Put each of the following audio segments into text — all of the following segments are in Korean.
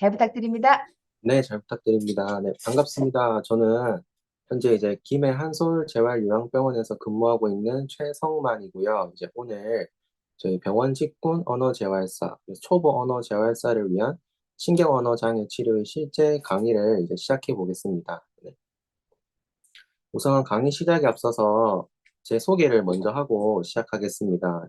잘 부탁드립니다. 네, 잘 부탁드립니다. 네, 반갑습니다. 저는 현재 이제 김해 한솔재활요양병원에서 근무하고 있는 최성만이고요. 이제 오늘 저희 병원 직군 언어재활사, 초보 언어재활사를 위한 신경언어장애 치료의 실제 강의를 이제 시작해 보겠습니다. 네. 우선 강의 시작에 앞서서 제 소개를 먼저 하고 시작하겠습니다.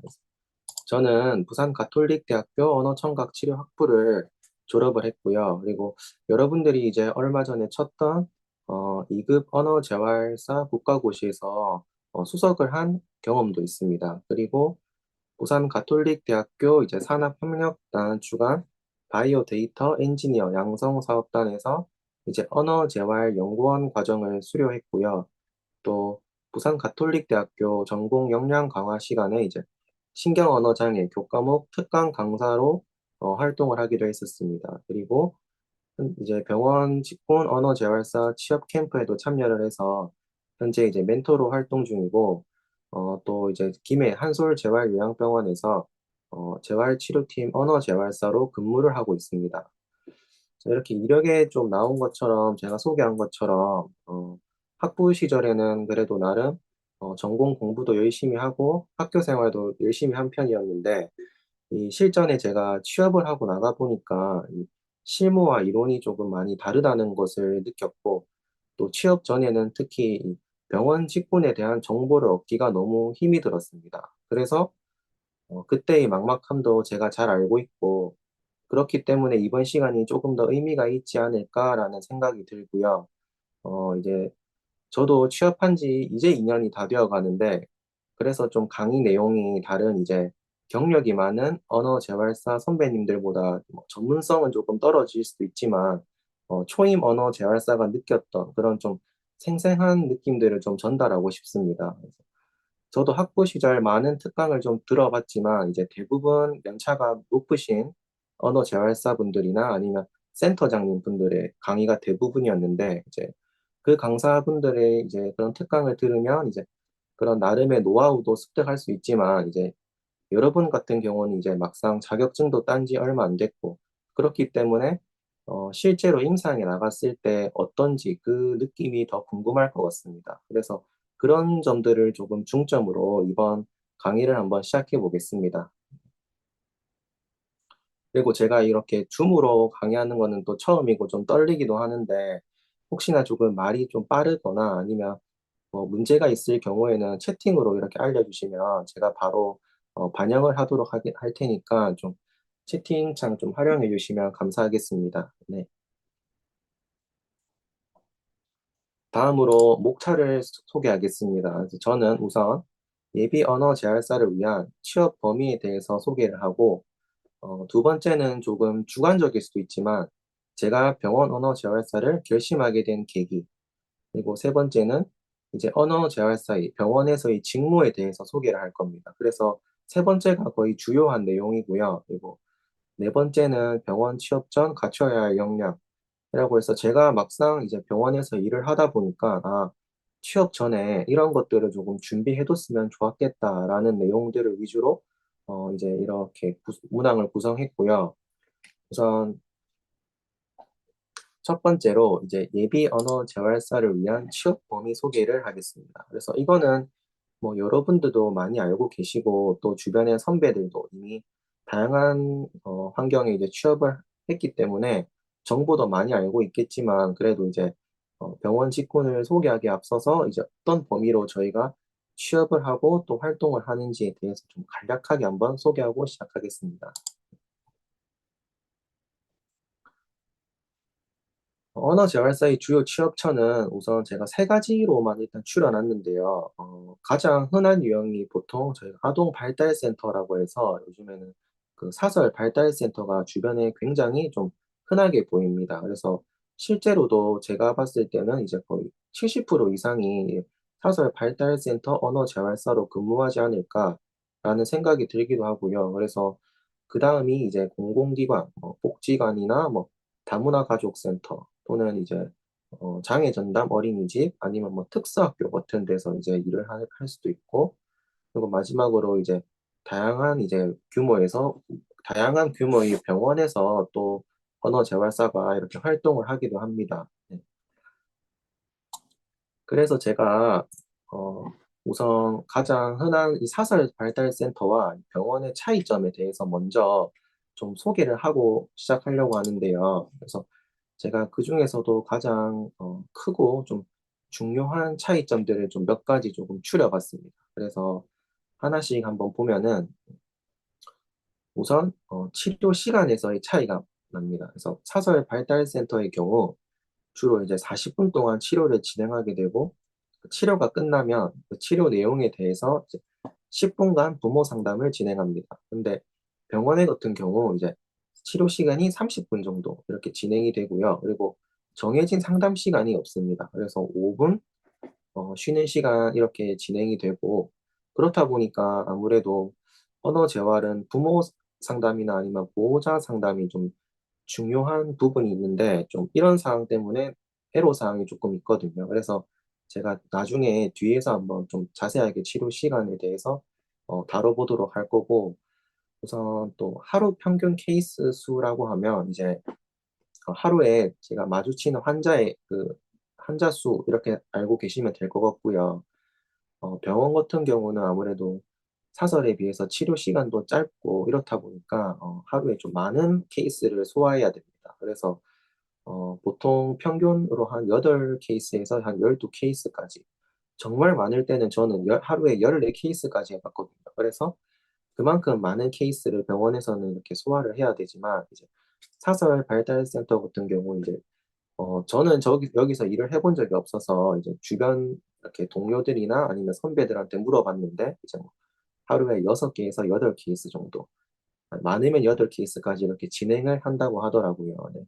저는 부산 가톨릭대학교 언어청각치료학부를 졸업을 했고요. 그리고 여러분들이 이제 얼마 전에 쳤던 2급 언어재활사 국가고시에서 수석을 한 경험도 있습니다. 그리고 부산 가톨릭대학교 이제 산업협력단 주관 바이오 데이터 엔지니어 양성사업단에서 이제 언어재활연구원 과정을 수료했고요. 또 부산 가톨릭대학교 전공 역량 강화 시간에 이제 신경언어장애 교과목 특강 강사로 활동을 하기도 했었습니다. 그리고 이제 병원 직군 언어재활사 취업 캠프에도 참여를 해서 현재 이제 멘토로 활동 중이고 또 이제 김해 한솔재활요양병원에서 재활치료팀 언어재활사로 근무를 하고 있습니다. 이렇게 이력에 좀 나온 것처럼 제가 소개한 것처럼 학부 시절에는 그래도 나름 전공 공부도 열심히 하고 학교 생활도 열심히 한 편이었는데 이 실전에 제가 취업을 하고 나가 보니까 이 실무와 이론이 조금 많이 다르다는 것을 느꼈고 또 취업 전에는 특히 이 병원 직군에 대한 정보를 얻기가 너무 힘이 들었습니다. 그래서 그때의 막막함도 제가 잘 알고 있고 그렇기 때문에 이번 시간이 조금 더 의미가 있지 않을까라는 생각이 들고요. 이제 저도 취업한 지 이제 2년이 다 되어 가는데, 그래서 좀 강의 내용이 다른 이제 경력이 많은 언어 재활사 선배님들보다 뭐 전문성은 조금 떨어질 수도 있지만, 초임 언어 재활사가 느꼈던 그런 좀 생생한 느낌들을 좀 전달하고 싶습니다. 그래서 저도 학부 시절 많은 특강을 좀 들어봤지만 이제 대부분 연차가 높으신 언어 재활사 분들이나 아니면 센터장님 분들의 강의가 대부분이었는데 이제 그 강사분들의 이제 그런 특강을 들으면 이제 그런 나름의 노하우도 습득할 수 있지만 이제 여러분 같은 경우는 이제 막상 자격증도 딴지 얼마 안 됐고 그렇기 때문에 실제로 임상에 나갔을 때 어떤지 그 느낌이 더 궁금할 것 같습니다. 그래서 그런 점들을 조금 중점으로 이번 강의를 한번 시작해 보겠습니다. 그리고 제가 이렇게 줌으로 강의하는 거는 또 처음이고 좀 떨리기도 하는데 혹시나 조금 말이 좀 빠르거나 아니면 문제가 있을 경우에는 채팅으로 이렇게 알려주시면 제가 바로 반영을 하도록 할 테니까 좀 채팅창 좀 활용해 주시면 감사하겠습니다. 네. 다음으로 목차를 소개하겠습니다. 그래서 저는 우선 예비 언어 재활사를 위한 취업 범위에 대해서 소개를 하고, 두 번째는 조금 주관적일 수도 있지만, 제가 병원 언어 재활사를 결심하게 된 계기, 그리고 세 번째는 이제 언어 재활사의 병원에서의 직무에 대해서 소개를 할 겁니다. 그래서 세 번째가 거의 주요한 내용이고요. 그리고 네 번째는 병원 취업 전 갖춰야 할 역량이라고 해서 제가 막상 이제 병원에서 일을 하다 보니까 취업 전에 이런 것들을 조금 준비해뒀으면 좋았겠다라는 내용들을 위주로 이제 이렇게 문항을 구성했고요. 우선 첫 번째로 이제 예비 언어 재활사를 위한 취업 범위 소개를 하겠습니다. 그래서 이거는 뭐 여러분들도 많이 알고 계시고 또 주변의 선배들도 이미 다양한 환경에 이제 취업을 했기 때문에 정보도 많이 알고 있겠지만 그래도 이제 병원 직군을 소개하기에 앞서서 이제 어떤 범위로 저희가 취업을 하고 또 활동을 하는지에 대해서 좀 간략하게 한번 소개하고 시작하겠습니다. 언어 재활사의 주요 취업처는 우선 제가 세 가지로만 일단 추려놨는데요. 가장 흔한 유형이 보통 저희가 아동 발달센터라고 해서 요즘에는 그 사설 발달센터가 주변에 굉장히 좀 흔하게 보입니다. 그래서 실제로도 제가 봤을 때는 이제 거의 70% 이상이 사설 발달센터 언어 재활사로 근무하지 않을까라는 생각이 들기도 하고요. 그래서 그 다음이 이제 공공기관, 복지관이나 뭐 다문화 가족센터 또는 이제 장애 전담 어린이집 아니면 뭐 특수학교 같은 데서 이제 일을 할 수도 있고 그리고 마지막으로 이제 다양한 이제 규모에서 다양한 규모의 병원에서 또 언어재활사가 이렇게 활동을 하기도 합니다. 네. 그래서 제가 어, 우선 가장 흔한 이 사설발달센터와 병원의 차이점에 대해서 먼저 좀 소개를 하고 시작하려고 하는데요. 그래서 제가 그중에서도 가장 크고 좀 중요한 차이점들을 좀 몇 가지 조금 추려봤습니다. 그래서 하나씩 한번 보면은 우선 치료 시간에서의 차이가 납니다. 그래서 사설발달센터의 경우 주로 이제 40분 동안 치료를 진행하게 되고 그 치료가 끝나면 그 치료 내용에 대해서 이제 10분간 부모 상담을 진행합니다. 근데 병원에 같은 경우 이제 치료 시간이 30분 정도 이렇게 진행이 되고요. 그리고 정해진 상담 시간이 없습니다. 그래서 5분 쉬는 시간 이렇게 진행이 되고 그렇다 보니까 아무래도 언어 재활은 부모 상담이나 아니면 보호자 상담이 좀 중요한 부분이 있는데 좀 이런 사항 때문에 애로 사항이 조금 있거든요. 그래서 제가 나중에 뒤에서 한번 좀 자세하게 치료 시간에 대해서 다뤄보도록 할 거고 우선 또 하루 평균 케이스 수라고 하면 이제 하루에 제가 마주치는 환자의 그 환자 수 이렇게 알고 계시면 될 것 같고요. 병원 같은 경우는 아무래도 사설에 비해서 치료 시간도 짧고 이렇다 보니까 하루에 좀 많은 케이스를 소화해야 됩니다. 그래서 보통 평균으로 한 8 케이스에서 한 12 케이스까지 정말 많을 때는 저는 하루에 14 케이스까지 해 봤거든요. 그래서 그만큼 많은 케이스를 병원에서는 이렇게 소화를 해야 되지만 이제 사설 발달센터 같은 경우 이제 저는 여기서 일을 해본 적이 없어서 이제 주변 이렇게 동료들이나 아니면 선배들한테 물어봤는데 이제 뭐 하루에 6 개에서 8 케이스 정도 많으면 8 케이스까지 이렇게 진행을 한다고 하더라고요. 네.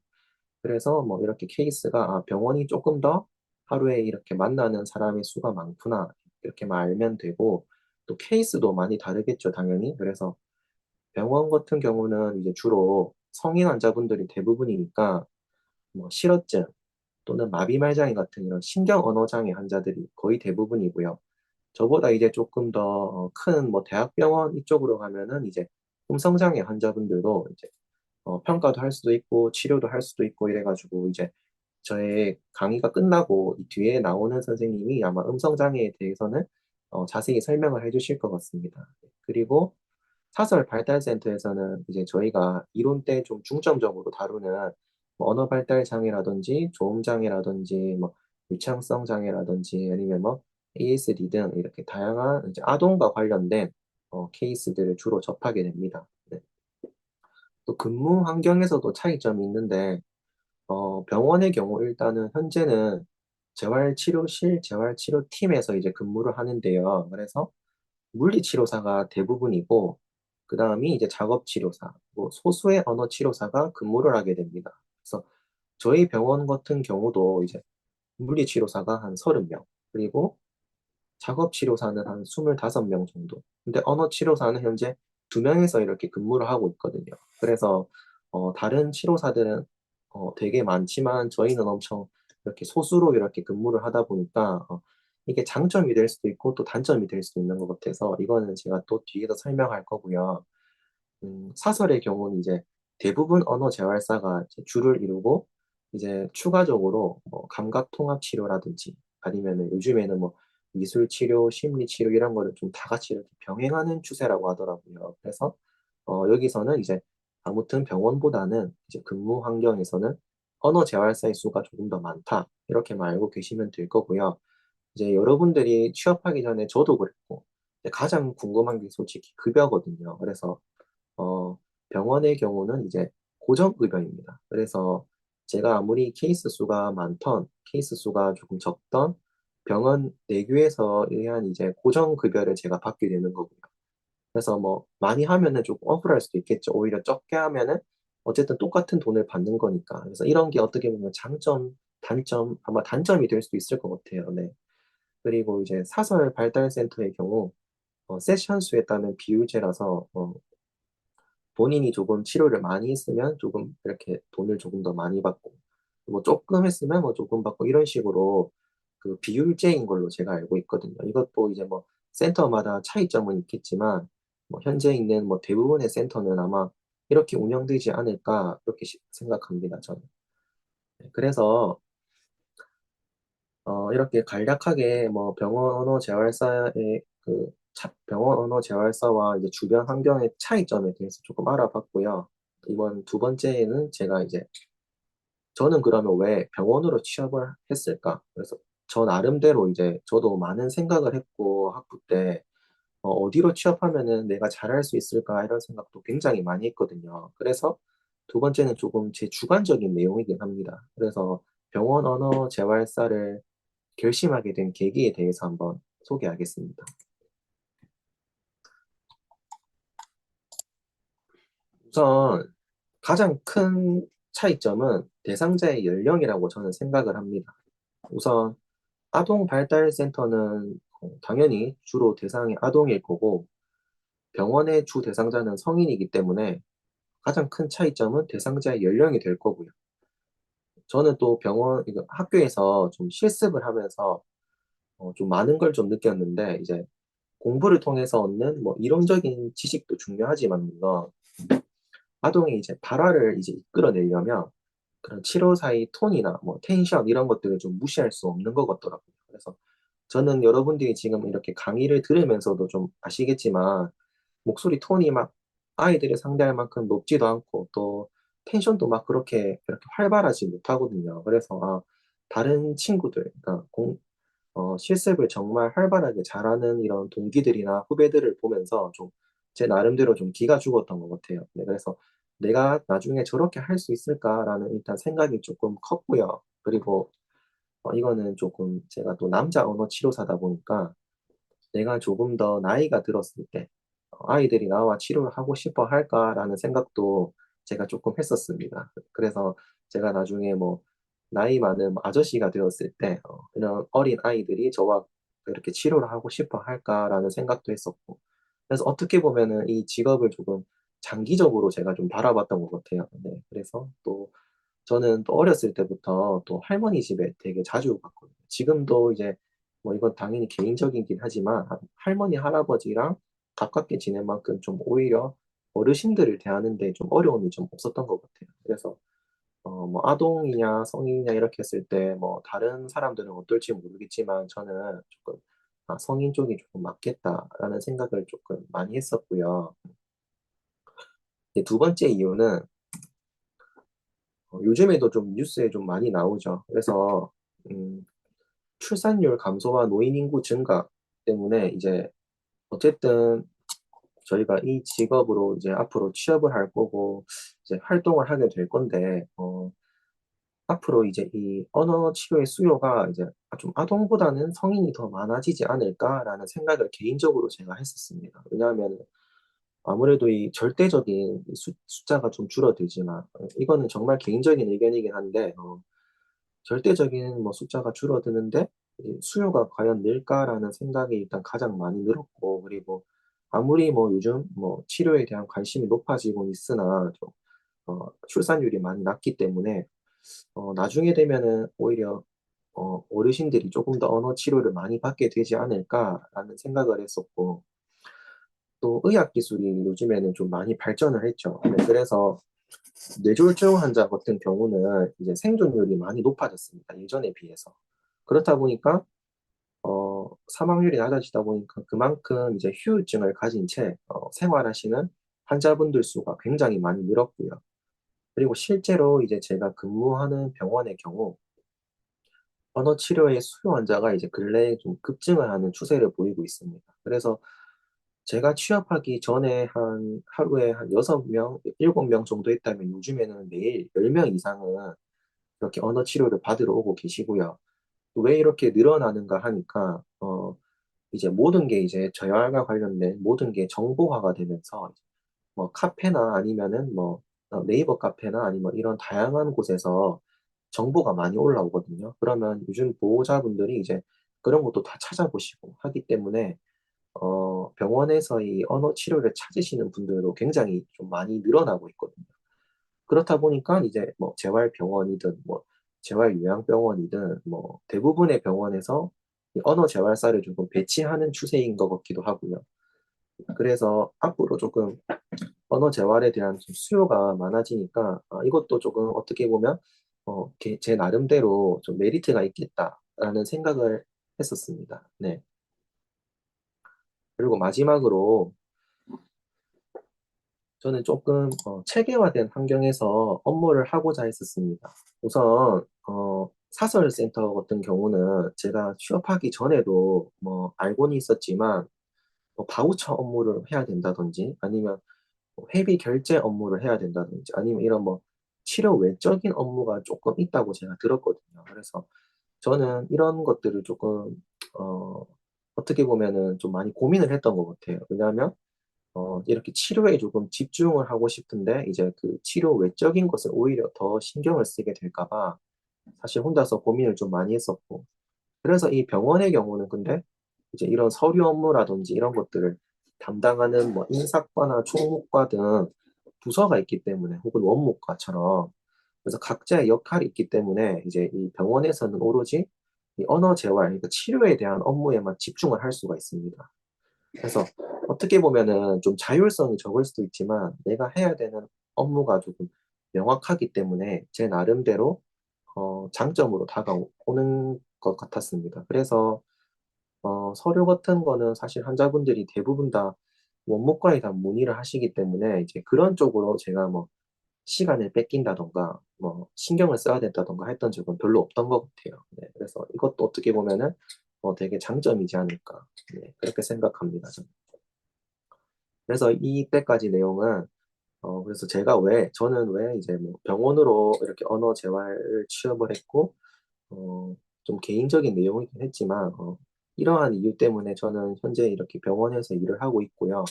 그래서 뭐 이렇게 케이스가 '아 병원이 쪼끔 더 하루에 이렇게 만나는 사람의 수가 많구나.' 이렇게만 알면 되고 또 케이스도 많이 다르겠죠 당연히. 그래서 병원 같은 경우는 이제 주로 성인 환자분들이 대부분이니까 뭐 실어증 또는 마비말장애 같은 이런 신경 언어 장애 환자들이 거의 대부분이고요. 저보다 이제 쪼끔 더 큰 뭐 대학병원 이쪽으로 가면은 이제 음성장애 환자분들도 이제 평가도 할 수도 있고 치료도 할 수도 있고 이래 가지고 이제 저의 강의가 끝나고 이 뒤에 나오는 선생님이 아마 음성 장애에 대해서는 자세히 설명을 해 주실 것 같습니다. 네. 그리고 사설 발달센터에서는 이제 저희가 이론 때 좀 중점적으로 다루는 뭐 언어 발달 장애라든지 조음 장애라든지 뭐 유창성 장애라든지 아니면 뭐 ASD 등 이렇게 다양한 이제 아동과 관련된 케이스들을 주로 접하게 됩니다. 네. 또 근무 환경에서도 차이점이 있는데 병원의 경우 일단은 현재는 재활치료실, 재활치료팀에서 이제 근무를 하는데요. 그래서 물리치료사가 대부분이고 그다음이 이제 작업치료사, 뭐 소수의 언어치료사가 근무를 하게 됩니다. 그래서 저희 병원 같은 경우도 이제 물리치료사가 한 30명 그리고 작업치료사는 한 25명 정도. 근데 언어치료사는 현재 2명에서 이렇게 근무를 하고 있거든요. 그래서 다른 치료사들은 되게 많지만 저희는 엄청 이렇게 소수로 이렇게 근무를 하다 보니까 이게 장점이 될 수도 있고 또 단점이 될 수도 있는 것 같아서 이거는 제가 또 뒤에서 설명할 거고요. 사설의 경우는 이제 대부분 언어재활사가 이제 주를 이루고 이제 추가적으로 뭐 감각통합치료라든지 아니면은 요즘에는 뭐 미술치료, 심리치료 이런 거를 좀 다 같이 이렇게 병행하는 추세라고 하더라고요. 그래서 여기서는 이제 아무튼 병원보다는 이제 근무 환경에서는 언어재활사의 수가 조금 더 많다. 이렇게만 알고 계시면 될 거고요. 이제 여러분들이 취업하기 전에 저도 그랬고 이제 가장 궁금한 게 솔직히 급여거든요. 그래서 어 병원의 경우는 이제 고정급여입니다. 그래서 제가 아무리 케이스 수가 많든 케이스 수가 조금 적든 병원 내규에서 의한 이제 고정급여를 제가 받게 되는 거고요. 그래서 뭐 많이 하면은 조금 억울할 수도 있겠죠. 오히려 적게 하면은 어쨌든 똑같은 돈을 받는 거니까. 그래서 이런 게 어떻게 보면 장점, 단점 아마 단점이 될 수도 있을 것 같아요. 네. 그리고 이제 사설 발달센터의 경우 세션 수에 따른 비율제라서 본인이 조금 치료를 많이 했으면 조금 이렇게 돈을 조금 더 많이 받고 뭐 쪼끔 했으면 뭐 조금 받고 이런 식으로 그 비율제인 걸로 제가 알고 있거든요. 이것도 이제 뭐 센터마다 차이점은 있겠지만 뭐 현재 있는 뭐 대부분의 센터는 아마 이렇게 운영되지 않을까 이렇게 생각합니다, 저는. 네, 그래서 이렇게 간략하게 뭐 병원 언어 재활사의 병원 언어 재활사와 이제 주변 환경의 차이점에 대해서 조금 알아봤고요. 이번 두 번째는 제가 이제 저는 그러면 왜 병원으로 취업을 했을까? 그래서 저 나름대로 이제 저도 많은 생각을 했고 학부 때 '어디로 취업하면은 내가 잘할 수 있을까?' 이런 생각도 굉장히 많이 했거든요. 그래서 두 번째는 조금 제 주관적인 내용이긴 합니다. 그래서 병원 언어 재활사를 결심하게 된 계기에 대해서 한번 소개하겠습니다. 우선 가장 큰 차이점은 대상자의 연령이라고 저는 생각을 합니다. 우선 아동발달센터는 당연히 주로 대상이 아동일 거고 병원의 주 대상자는 성인이기 때문에 가장 큰 차이점은 대상자의 연령이 될 거고요. 저는 또 학교에서 좀 실습을 하면서 좀 많은 걸 좀 느꼈는데 이제 공부를 통해서 얻는 뭐 이론적인 지식도 중요하지만 물론 아동의 이제 발화를 이제 이끌어내려면 그런 치료사의 톤이나 뭐 텐션 이런 것들을 좀 무시할 수 없는 것 같더라고요. 그래서 저는 여러분들이 지금 이렇게 강의를 들으면서도 좀 아시겠지만 목소리 톤이 막 아이들을 상대할 만큼 높지도 않고 또 텐션도 막 그렇게 활발하지 못하거든요. 그래서 다른 친구들 그러니까 실습을 정말 활발하게 잘하는 이런 동기들이나 후배들을 보면서 좀 제 나름대로 좀 기가 죽었던 것 같아요. 네, 그래서 '내가 나중에 저렇게 할 수 있을까?'라는 일단 생각이 조금 컸고요. 그리고 이거는 조금 제가 또 남자 언어 치료사다 보니까 '내가 조금 더 나이가 들었을 때 아이들이 나와 치료를 하고 싶어 할까?'라는 생각도 제가 조금 했었습니다. 그래서 제가 나중에 뭐 나이 많은 뭐 아저씨가 되었을 때 '이런 어린 아이들이 저와 이렇게 치료를 하고 싶어 할까?'라는 생각도 했었고 그래서 어떻게 보면은 이 직업을 조금 장기적으로 제가 좀 바라봤던 것 같아요. 네. 그래서 또 저는 또 어렸을 때부터 또 할머니 집에 되게 자주 갔거든요. 지금도 이제 뭐 이건 당연히 개인적이긴 하지만 할머니, 할아버지랑 가깝게 지낸 만큼 좀 오히려 어르신들을 대하는 데 좀 어려움이 좀 없었던 것 같아요. 그래서 뭐 아동이냐 성인이냐 이렇게 했을 때 뭐 다른 사람들은 어떨지 모르겠지만 저는 조금 '아 성인 쪽이 조금 맞겠다.'라는 생각을 조금 많이 했었고요. 이제 두 번째 이유는 요즘에도 좀 뉴스에 좀 많이 나오죠. 그래서 음 출산율 감소와 노인 인구 증가 때문에 이제 어쨌든 저희가 이 직업으로 이제 앞으로 취업을 할 거고 이제 활동을 하게 될 건데 앞으로 이제 이 언어 치료의 수요가 이제 좀 '아동보다는 성인이 더 많아지지 않을까.'라는 생각을 개인적으로 제가 했었습니다. 왜냐하면은 아무래도 이 절대적인 이 숫자가 좀 줄어들지만 이거는 정말 개인적인 의견이긴 한데 절대적인 뭐 숫자가 줄어드는데 이 '수요가 과연 늘까?'라는 생각이 일단 가장 많이 늘었고 그리고 아무리 뭐 요즘 뭐 치료에 대한 관심이 높아지고 있으나 좀 출산율이 많이 낮기 때문에 나중에 되면은 오히려 '어르신들이 조금 더 언어 치료를 많이 받게 되지 않을까.'라는 생각을 했었고 또 의학 기술이 요즘에는 좀 많이 발전을 했죠. 네, 그래서 뇌졸중 환자 같은 경우는 이제 생존율이 많이 높아졌습니다, 예전에 비해서. 그렇다 보니까 사망률이 낮아지다 보니까 그만큼 이제 후유증을 가진 채 생활하시는 환자분들 수가 굉장히 많이 늘었고요. 그리고 실제로 이제 제가 근무하는 병원의 경우 언어 치료의 수요 환자가 이제 근래에 좀 급증을 하는 추세를 보이고 있습니다. 그래서 제가 취업하기 전에 한 하루에 한 6 명, 7명 정도 했다면 요즘에는 매일 10명 이상은 이렇게 언어 치료를 받으러 오고 계시고요. 왜 이렇게 늘어나는가 하니까 이제 모든 게 이제 재활과 관련된 모든 게 정보화가 되면서 뭐 카페나 아니면은 뭐 네이버 카페나 아니면 이런 다양한 곳에서 정보가 많이 올라오거든요. 그러면 요즘 보호자분들이 이제 그런 것도 다 찾아보시고 하기 때문에 병원에서 이 언어 치료를 찾으시는 분들도 굉장히 좀 많이 늘어나고 있거든요. 그렇다 보니까 이제 뭐 재활병원이든 뭐 재활요양병원이든 뭐 대부분의 병원에서 이 언어 재활사를 조금 배치하는 추세인 것 같기도 하고요. 그래서 앞으로 조금 언어 재활에 대한 좀 수요가 많아지니까 이것도 조금 어떻게 보면 제 나름대로 좀 메리트가 있겠다라는 생각을 했었습니다. 네. 그리고 마지막으로 저는 조금 체계화된 환경에서 업무를 하고자 했었습니다. 우선 사설센터 같은 경우는 제가 취업하기 전에도 뭐 알고는 있었지만 뭐 바우처 업무를 해야 된다든지 아니면 뭐 회비 결제 업무를 해야 된다든지 아니면 이런 뭐 치료 외적인 업무가 조금 있다고 제가 들었거든요. 그래서 저는 이런 것들을 조금 어, 어떻게 보면은 좀 많이 고민을 했던 것 같아요. 왜냐하면 이렇게 치료에 조금 집중을 하고 싶은데 이제 그 치료 외적인 것을 오히려 더 신경을 쓰게 될까 봐 사실 혼자서 고민을 좀 많이 했었고 그래서 이 병원의 경우는 근데 이제 이런 서류 업무라든지 이런 것들을 담당하는 뭐 인사과나 총무과 등 부서가 있기 때문에 혹은 원무과처럼 그래서 각자의 역할이 있기 때문에 이제 이 병원에서는 오로지 이 언어 재활, 그러니까 치료에 대한 업무에만 집중을 할 수가 있습니다. 그래서 어떻게 보면은 좀 자율성이 적을 수도 있지만 내가 해야 되는 업무가 조금 명확하기 때문에 제 나름대로 장점으로 다가오는 것 같았습니다. 그래서 서류 같은 거는 사실 환자분들이 대부분 다 원무과에 다 문의를 하시기 때문에 이제 그런 쪽으로 제가 뭐 시간을 뺏긴다든가 뭐 신경을 써야 된다든가 했던 적은 별로 없던 것 같아요. 네, 그래서 이것도 어떻게 보면은 되게 장점이지 않을까. 네, 그렇게 생각합니다. 저는. 그래서 이때까지 내용은 그래서 제가 저는 왜 이제 뭐 병원으로 이렇게 언어 재활 취업을 했고 좀 개인적인 내용이긴 했지만 이러한 이유 때문에 저는 현재 이렇게 병원에서 일을 하고 있고요.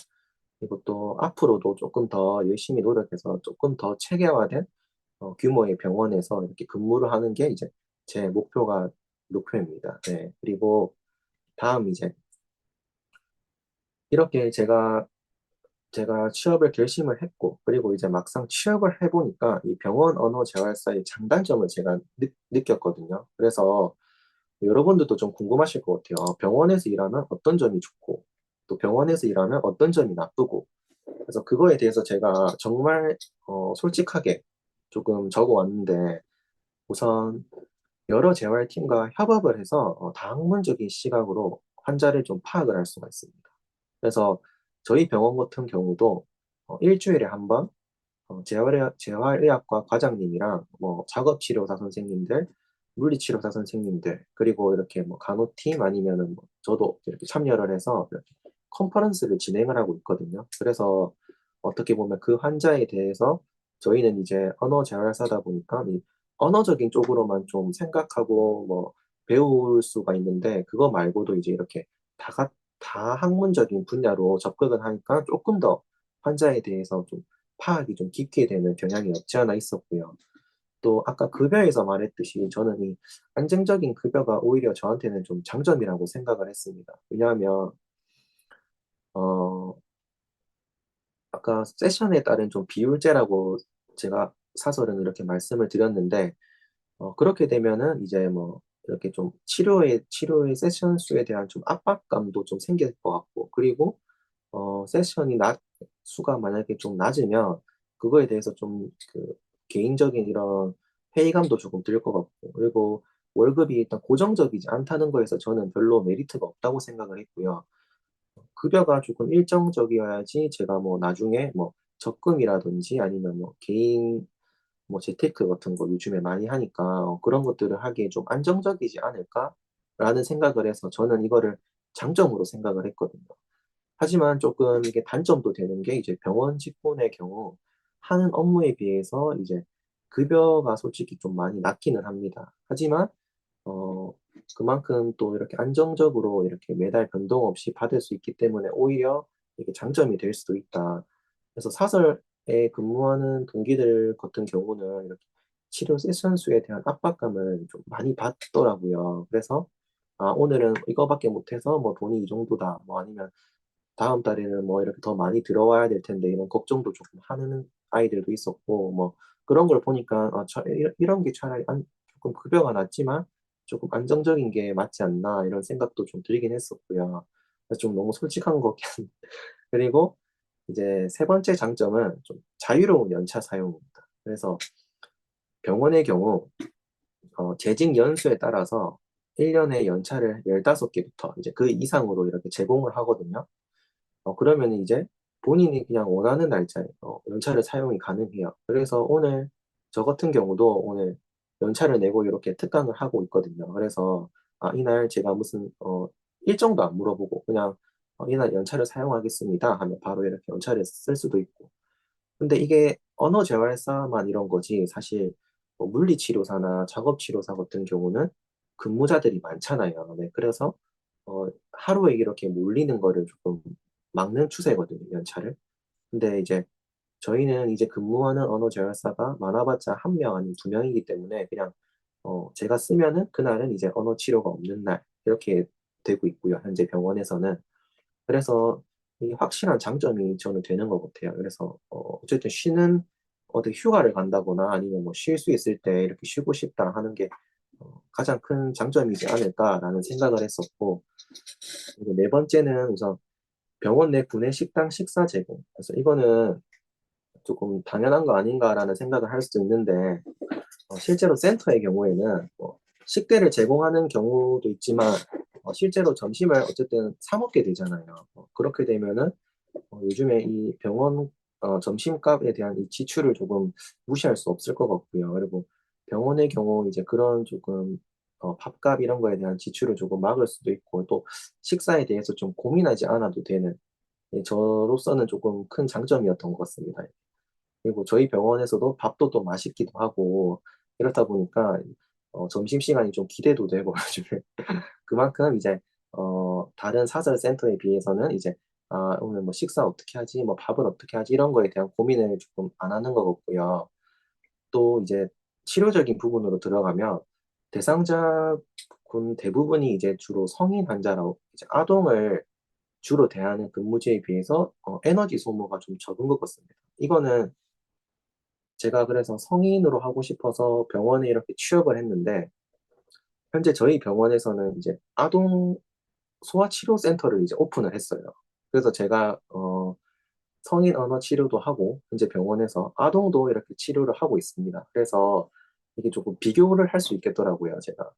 그리고 또 앞으로도 조금 더 열심히 노력해서 조금 더 체계화된 규모의 병원에서 이렇게 근무를 하는 게 이제 제 목표입니다. 네. 그리고 다음 이제 이렇게 제가 취업을 결심을 했고, 그리고 이제 막상 취업을 해보니까 이 병원 언어 재활사의 장단점을 제가 느꼈거든요. 그래서 여러분들도 좀 궁금하실 것 같아요. 병원에서 일하면 어떤 점이 좋고, 또 병원에서 일하면 어떤 점이 나쁘고, 그래서 그거에 대해서 제가 정말 솔직하게 조금 적어 왔는데, 우선 여러 재활팀과 협업을 해서 다학문적인 시각으로 환자를 좀 파악을 할 수가 있습니다. 그래서 저희 병원 같은 경우도 일주일에 한 번 재활의학과 과장님이랑 뭐 작업치료사 선생님들, 물리치료사 선생님들, 그리고 이렇게 뭐 간호팀 아니면은 뭐 저도 이렇게 참여를 해서 이렇게 컨퍼런스를 진행을 하고 있거든요. 그래서 어떻게 보면 그 환자에 대해서 저희는 이제 언어 재활사다 보니까 이 언어적인 쪽으로만 좀 생각하고 뭐 배울 수가 있는데 그거 말고도 이제 이렇게 다가 다학문적인 분야로 접근을 하니까 조금 더 환자에 대해서 좀 파악이 좀 깊게 되는 경향이 없지 않아 있었고요. 또 아까 급여에서 말했듯이 저는 이 안정적인 급여가 오히려 저한테는 좀 장점이라고 생각을 했습니다. 왜냐하면 어 아까 세션에 따른 좀 비율제라고 제가 사설은 이렇게 말씀을 드렸는데 그렇게 되면은 이제 뭐 이렇게 좀 치료의 세션 수에 대한 좀 압박감도 좀 생길 것 같고 그리고 세션이 수가 만약에 좀 낮으면 그거에 대해서 좀 그 개인적인 이런 회의감도 조금 들 것 같고 그리고 월급이 일단 고정적이지 않다는 거에서 저는 별로 메리트가 없다고 생각을 했고요. 급여가 조금 일정적이어야지 제가 뭐 나중에 뭐 적금이라든지 아니면 뭐 개인 뭐 재테크 같은 거 요즘에 많이 하니까 '그런 것들을 하기에 좀 안정적이지 않을까?'라는 생각을 해서 저는 이거를 장점으로 생각을 했거든요. 하지만 조금 이게 단점도 되는 게 이제 병원 직군의 경우 하는 업무에 비해서 이제 급여가 솔직히 좀 많이 낮기는 합니다. 하지만 어 그만큼 또 이렇게 안정적으로 이렇게 매달 변동 없이 받을 수 있기 때문에 오히려 이게 장점이 될 수도 있다. 그래서 사설에 근무하는 동기들 같은 경우는 이렇게 치료 세션 수에 대한 압박감을 좀 많이 받더라고요. 그래서 '아 오늘은 이거밖에 못 해서 뭐 돈이 이 정도다.' 뭐 아니면 '다음 달에는 뭐 이렇게 더 많이 들어와야 될 텐데.' 이런 걱정도 조금 하는 아이들도 있었고 뭐 그런 걸 보니까 '아 이런 게 차라리 조금 급여가 낮지만 조금 안정적인 게 맞지 않나.' 이런 생각도 좀 들긴 했었고요. 좀 너무 솔직한 것 같긴 한데. 그리고 이제 세 번째 장점은 좀 자유로운 연차 사용입니다. 그래서 병원의 경우 재직 연수에 따라서 1년에 연차를 15개부터 이제 그 이상으로 이렇게 제공을 하거든요. 그러면 이제 본인이 그냥 원하는 날짜에 연차를 사용이 가능해요. 그래서 오늘 저 같은 경우도 오늘 연차를 내고 이렇게 특강을 하고 있거든요. 그래서 이날 제가 무슨 일정도 안 물어보고 그냥 이날 연차를 사용하겠습니다 하면 바로 이렇게 연차를 쓸 수도 있고. 근데 이게 언어재활사만 이런 거지 사실 뭐 물리치료사나 작업치료사 같은 경우는 근무자들이 많잖아요. 네, 그래서 하루에 이렇게 몰리는 거를 조금 막는 추세거든요, 연차를. 근데 이제 저희는 이제 근무하는 언어재활사가 많아봤자 한 명 아니면 두 명이기 때문에 그냥 제가 쓰면은 그날은 이제 언어치료가 없는 날 이렇게 되고 있고요, 현재 병원에서는. 그래서 이 확실한 장점이 저는 되는 것 같아요. 그래서 어쨌든 쉬는 어디 휴가를 간다거나 아니면 뭐 쉴 수 있을 때 이렇게 쉬고 싶다 하는 게 가장 큰 장점이지 않을까라는 생각을 했었고, 그리고 네 번째는 우선 병원 내 구내 식당 식사 제공. 그래서 이거는 조금 당연한 거 아닌가라는 생각을 할 수도 있는데, 실제로 센터의 경우에는 뭐 식대를 제공하는 경우도 있지만, 실제로 점심을 어쨌든 사 먹게 되잖아요. 그렇게 되면은 요즘에 이 병원 점심값에 대한 이 지출을 조금 무시할 수 없을 것 같고요. 그리고 병원의 경우 이제 그런 조금 밥값 이런 거에 대한 지출을 조금 막을 수도 있고, 또 식사에 대해서 좀 고민하지 않아도 되는, 저로서는 조금 큰 장점이었던 것 같습니다. 그리고 저희 병원에서도 밥도 또 맛있기도 하고 이렇다 보니까 점심시간이 좀 기대도 되고 요즘에 그만큼 이제 다른 사설 센터에 비해서는 이제 오늘 뭐 식사 어떻게 하지? 뭐 밥은 어떻게 하지? 이런 거에 대한 고민을 조금 안 하는 것 같고요. 또 이제 치료적인 부분으로 들어가면 대상자군 대부분이 이제 주로 성인 환자라고 이제 아동을 주로 대하는 근무지에 비해서 에너지 소모가 좀 적은 것 같습니다. 이거는 제가 그래서 성인으로 하고 싶어서 병원에 이렇게 취업을 했는데, 현재 저희 병원에서는 이제 아동 소아치료센터를 이제 오픈을 했어요. 그래서 제가 성인 언어 치료도 하고 현재 병원에서 아동도 이렇게 치료를 하고 있습니다. 그래서 이게 조금 비교를 할 수 있겠더라고요, 제가.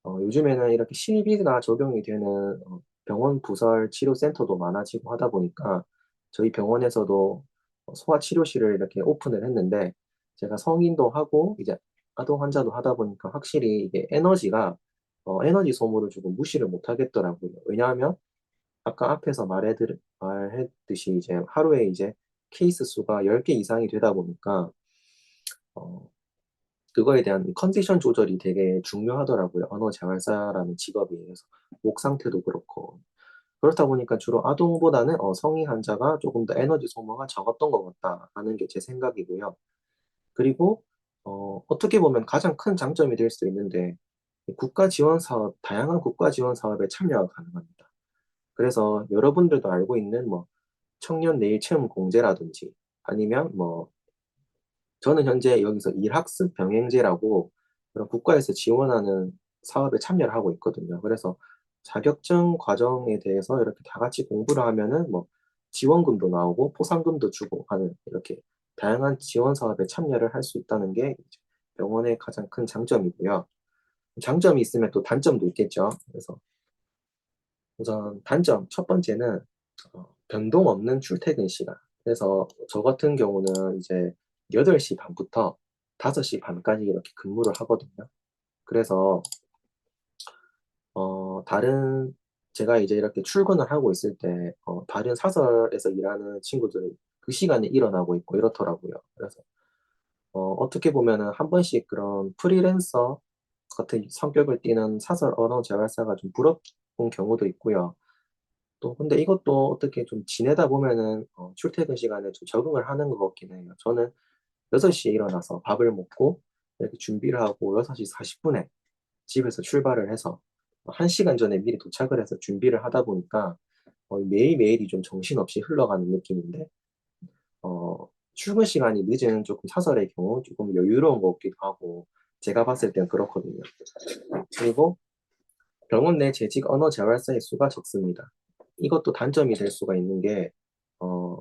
요즘에는 이렇게 실비가 적용이 되는 병원 부설 치료센터도 많아지고 하다 보니까 저희 병원에서도 소아치료실을 이렇게 오픈을 했는데, 제가 성인도 하고 이제 아동 환자도 하다 보니까 확실히 이게 에너지 소모를 조금 무시를 못 하겠더라고요. 왜냐하면 아까 앞에서 말했듯이 이제 하루에 이제 케이스 수가 10개 이상이 되다 보니까 어, 그거에 대한 컨디션 조절이 되게 중요하더라고요. 언어 재활사라는 직업이. 그래서 목 상태도 그렇고. 그렇다 보니까 주로 아동보다는 성인 환자가 조금 더 에너지 소모가 적었던 것 같다라는 게 제 생각이고요. 그리고 어떻게 보면 가장 큰 장점이 될 수 있는데, 국가 지원 사업, 다양한 국가 지원 사업에 참여가 가능합니다. 그래서 여러분들도 알고 있는 뭐 청년 내일 체험 공제라든지 아니면 뭐 저는 현재 여기서 일학습 병행제라고 그런 국가에서 지원하는 사업에 참여를 하고 있거든요. 그래서 자격증 과정에 대해서 이렇게 다 같이 공부를 하면은 뭐 지원금도 나오고 포상금도 주고 하는 이렇게 다양한 지원 사업에 참여를 할 수 있다는 게 이제 병원의 가장 큰 장점이고요. 장점이 있으면 또 단점도 있겠죠. 그래서 우선 단점 첫 번째는 변동 없는 출퇴근 시간. 그래서 저 같은 경우는 이제 8시 반부터 5시 반까지 이렇게 근무를 하거든요. 그래서 다른 제가 이제 이렇게 출근을 하고 있을 때 다른 사설에서 일하는 친구들이 그 시간에 일어나고 있고 이렇더라고요. 그래서 어떻게 보면은 한 번씩 그런 프리랜서 같은 성격을 띠는 사설 언어 재활사가 좀 부러운 경우도 있고요. 또 근데 이것도 어떻게 좀 지내다 보면은 출퇴근 시간에 좀 적응을 하는 것 같긴 해요. 저는 6시에 일어나서 밥을 먹고 이렇게 준비를 하고 6시 40분에 집에서 출발을 해서 1시간 전에 미리 도착을 해서 준비를 하다 보니까 매일매일이 좀 정신없이 흘러가는 느낌인데, 출근 시간이 늦은 조금 사설의 경우 조금 여유로운 것 같기도 하고 제가 봤을 땐 그렇거든요. 그리고 병원 내 재직 언어 재활사의 수가 적습니다. 이것도 단점이 될 수가 있는 게, 어,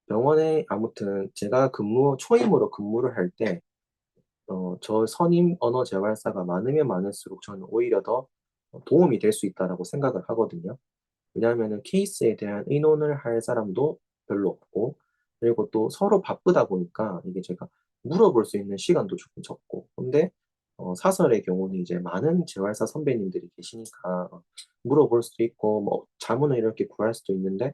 병원에 아무튼 제가 초임으로 근무를 할 때, 저 선임 언어 재활사가 많으면 많을수록 저는 오히려 더 도움이 될 수 있다라고 생각을 하거든요. 왜냐하면은 케이스에 대한 의논을 할 사람도 별로 없고, 그리고 또 서로 바쁘다 보니까 이게 제가 물어볼 수 있는 시간도 조금 적고, 근데 사설의 경우는 이제 많은 재활사 선배님들이 계시니까 물어볼 수도 있고, 뭐 자문을 이렇게 구할 수도 있는데,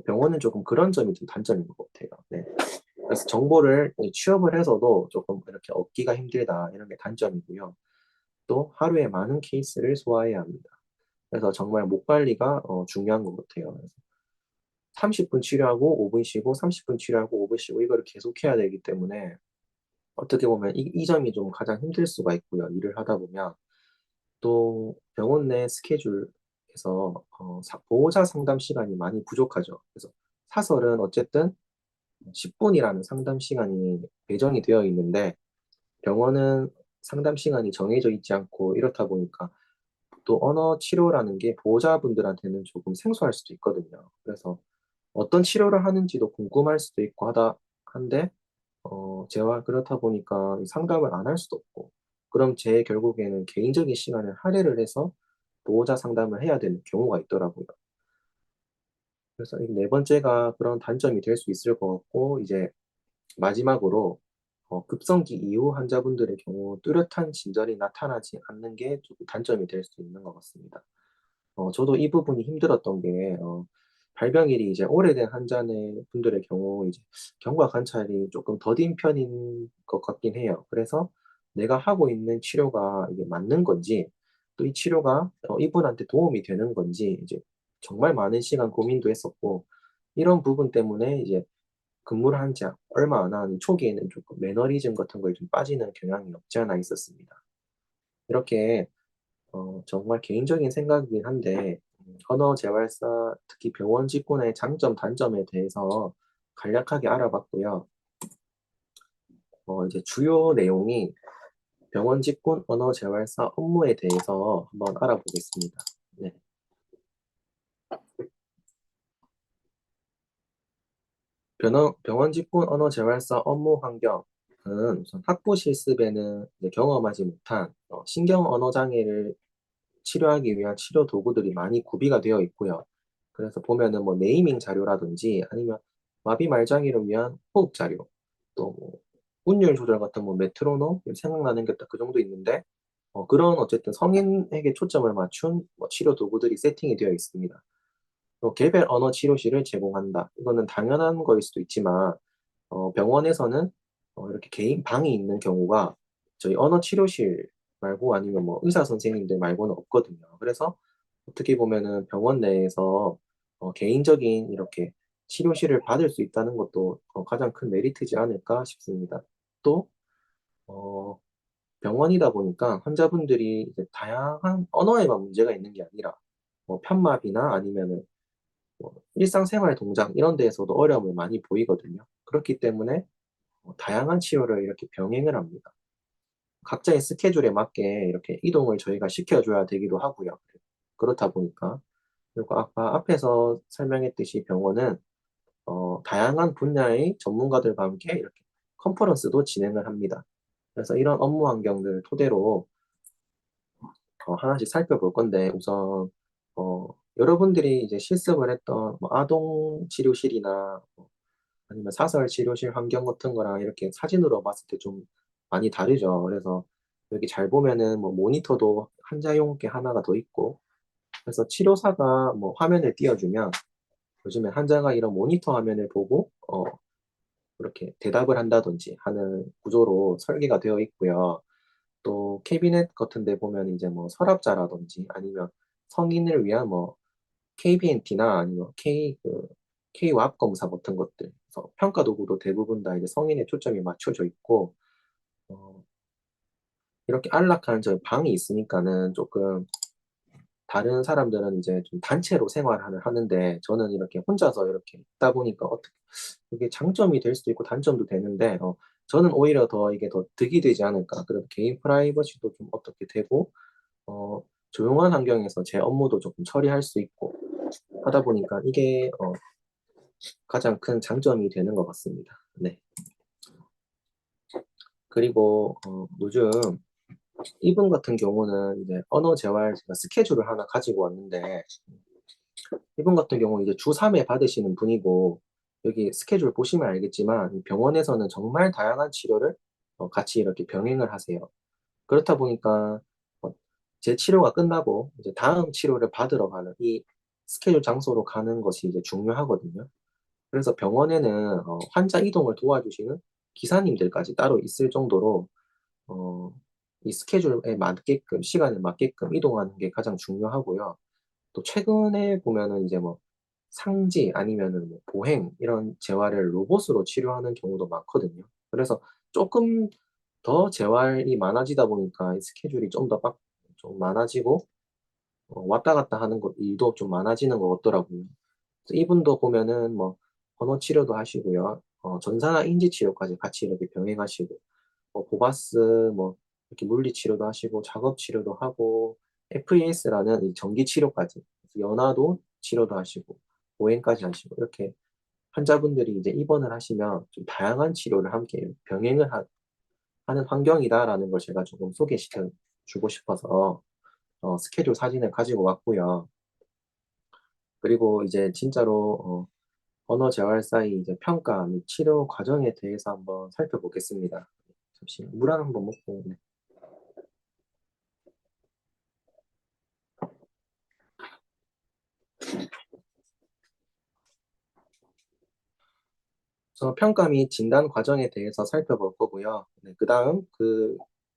병원은 조금 그런 점이 좀 단점인 것 같아요. 네. 그래서 정보를 이제 취업을 해서도 조금 이렇게 얻기가 힘들다, 이런 게 단점이고요. 또 하루에 많은 케이스를 소화해야 합니다. 그래서 정말 목 관리가 중요한 것 같아요. 그래서 30분 치료하고 5분 쉬고 30분 치료하고 5분 쉬고 이거를 계속 해야 되기 때문에 어떻게 보면 이 점이 좀 가장 힘들 수가 있고요. 일을 하다 보면 또 병원 내 스케줄에서 보호자 상담 시간이 많이 부족하죠. 그래서 사설은 어쨌든 10분이라는 상담 시간이 배정이 되어 있는데 병원은 상담 시간이 정해져 있지 않고 이렇다 보니까 또 언어 치료라는 게 보호자분들한테는 조금 생소할 수도 있거든요. 그래서 어떤 치료를 하는지도 궁금할 수도 있고 한데, 제가 그렇다 보니까 상담을 안 할 수도 없고, 그럼 제 결국에는 개인적인 시간을 할애를 해서 보호자 상담을 해야 되는 경우가 있더라고요. 그래서 이 네 번째가 그런 단점이 될 수 있을 것 같고, 이제 마지막으로 급성기 이후 환자분들의 경우 뚜렷한 진절이 나타나지 않는 게 조금 단점이 될 수 있는 것 같습니다. 저도 이 부분이 힘들었던 게, 발병일이 이제 오래된 환자네 분들의 경우, 이제 경과 관찰이 조금 더딘 편인 것 같긴 해요. 그래서 내가 하고 있는 치료가 이게 맞는 건지, 또 이 치료가 이분한테 도움이 되는 건지, 이제 정말 많은 시간 고민도 했었고, 이런 부분 때문에 이제 근무를 한 지 얼마 안 한 초기에는 조금 매너리즘 같은 거에 좀 빠지는 경향이 없지 않아 있었습니다. 이렇게 정말 개인적인 생각이긴 한데, 언어 재활사, 특히 병원 직군의 장점, 단점에 대해서 간략하게 알아봤고요. 이제 주요 내용이 병원 직군 언어 재활사 업무에 대해서 한번 알아보겠습니다. 네. 병원 직군 언어 재활사 업무 환경은 우선 학부 실습에는 이제 경험하지 못한 신경 언어 장애를 치료하기 위한 치료 도구들이 많이 구비가 되어 있고요. 그래서 보면은 뭐 네이밍 자료라든지 아니면 마비 말장애를 위한 호흡 자료, 또뭐 운율 조절 같은 뭐 메트로놈 생각나는 게 딱 그 정도 있는데 그런 어쨌든 성인에게 초점을 맞춘 뭐 치료 도구들이 세팅이 되어 있습니다. 또 개별 언어 치료실을 제공한다. 이거는 당연한 거일 수도 있지만 병원에서는 이렇게 개인 방이 있는 경우가 저희 언어 치료실 말고 아니면 뭐 의사 선생님들 말고는 없거든요. 그래서 어떻게 보면은 병원 내에서 개인적인 이렇게 치료실을 받을 수 있다는 것도 가장 큰 메리트지 않을까 싶습니다. 또 어 병원이다 보니까 환자분들이 이제 다양한 언어에만 문제가 있는 게 아니라 뭐 편마비나 아니면은 뭐 일상생활 동작 이런 데에서도 어려움을 많이 보이거든요. 그렇기 때문에 다양한 치료를 이렇게 병행을 합니다. 각자의 스케줄에 맞게 이렇게 이동을 저희가 시켜줘야 되기도 하고요. 그렇다 보니까. 그리고 아까 앞에서 설명했듯이 병원은 다양한 분야의 전문가들과 함께 이렇게 컨퍼런스도 진행을 합니다. 그래서 이런 업무 환경들을 토대로 하나씩 살펴볼 건데 우선 여러분들이 이제 실습을 했던 뭐 아동 치료실이나 아니면 사설 치료실 환경 같은 거랑 이렇게 사진으로 봤을 때 좀 많이 다르죠. 그래서 여기 잘 보면은 뭐 모니터도 환자용 게 하나가 더 있고, 그래서 치료사가 뭐 화면을 띄워주면 요즘에 환자가 이런 모니터 화면을 보고 이렇게 대답을 한다든지 하는 구조로 설계가 되어 있고요. 또 캐비넷 같은 데 보면 이제 뭐 서랍자라든지 아니면 성인을 위한 뭐 KBNT나 아니면 K-왑 검사 같은 것들, 그래서 평가 도구도 대부분 다 이제 성인에 초점이 맞춰져 있고, 어, 이렇게 안락한 저 방이 있으니까는 조금 다른 사람들은 이제 좀 단체로 생활을 하는데 저는 이렇게 혼자서 이렇게 있다 보니까 어떻게 그게 장점이 될 수도 있고 단점도 되는데 저는 오히려 더 이게 더 득이 되지 않을까. 그래도 개인 프라이버시도 좀 어떻게 되고 조용한 환경에서 제 업무도 조금 처리할 수 있고 하다 보니까 이게 가장 큰 장점이 되는 것 같습니다. 네. 그리고 요즘 이분 같은 경우는 이제 언어 재활 제가 스케줄을 하나 가지고 왔는데 이분 같은 경우는 이제 주 3회 받으시는 분이고 여기 스케줄 보시면 알겠지만 병원에서는 정말 다양한 치료를 같이 이렇게 병행을 하세요. 그렇다 보니까 어 제 치료가 끝나고 이제 다음 치료를 받으러 가는 이 스케줄 장소로 가는 것이 이제 중요하거든요. 그래서 병원에는 환자 이동을 도와주시는 기사님들까지 따로 있을 정도로 어 이 스케줄에 맞게끔 시간에 맞게끔 이동하는 게 가장 중요하고요. 또 최근에 보면은 이제 뭐 상지 아니면은 뭐 보행 이런 재활을 로봇으로 치료하는 경우도 많거든요. 그래서 쪼끔 더 재활이 많아지다 보니까 이 스케줄이 좀 더 빡 좀 많아지고 왔다 갔다 하는 것 일도 좀 많아지는 것 같더라고요. 그래서 이분도 보면은 뭐 언어 치료도 하시고요. 전산화 인지 치료까지 같이 이렇게 병행하시고 보바스 뭐 이렇게 물리 치료도 하시고 작업 치료도 하고 FES라는 이 전기 치료까지 그래서 연화도 치료도 하시고 보행까지 하시고 이렇게 환자분들이 이제 입원을 하시면 좀 다양한 치료를 함께 병행을 하는 환경이다라는 걸 제가 조금 소개시켜 주고 싶어서 스케줄 사진을 가지고 왔고요. 그리고 이제 진짜로 언어 재활사의 이제 평가 및 치료 과정에 대해서 한번 살펴보겠습니다. 잠시 물 한 번 먹고 네. 우선 평가 및 진단 과정에 대해서 살펴볼 거고요. 네, 그다음 그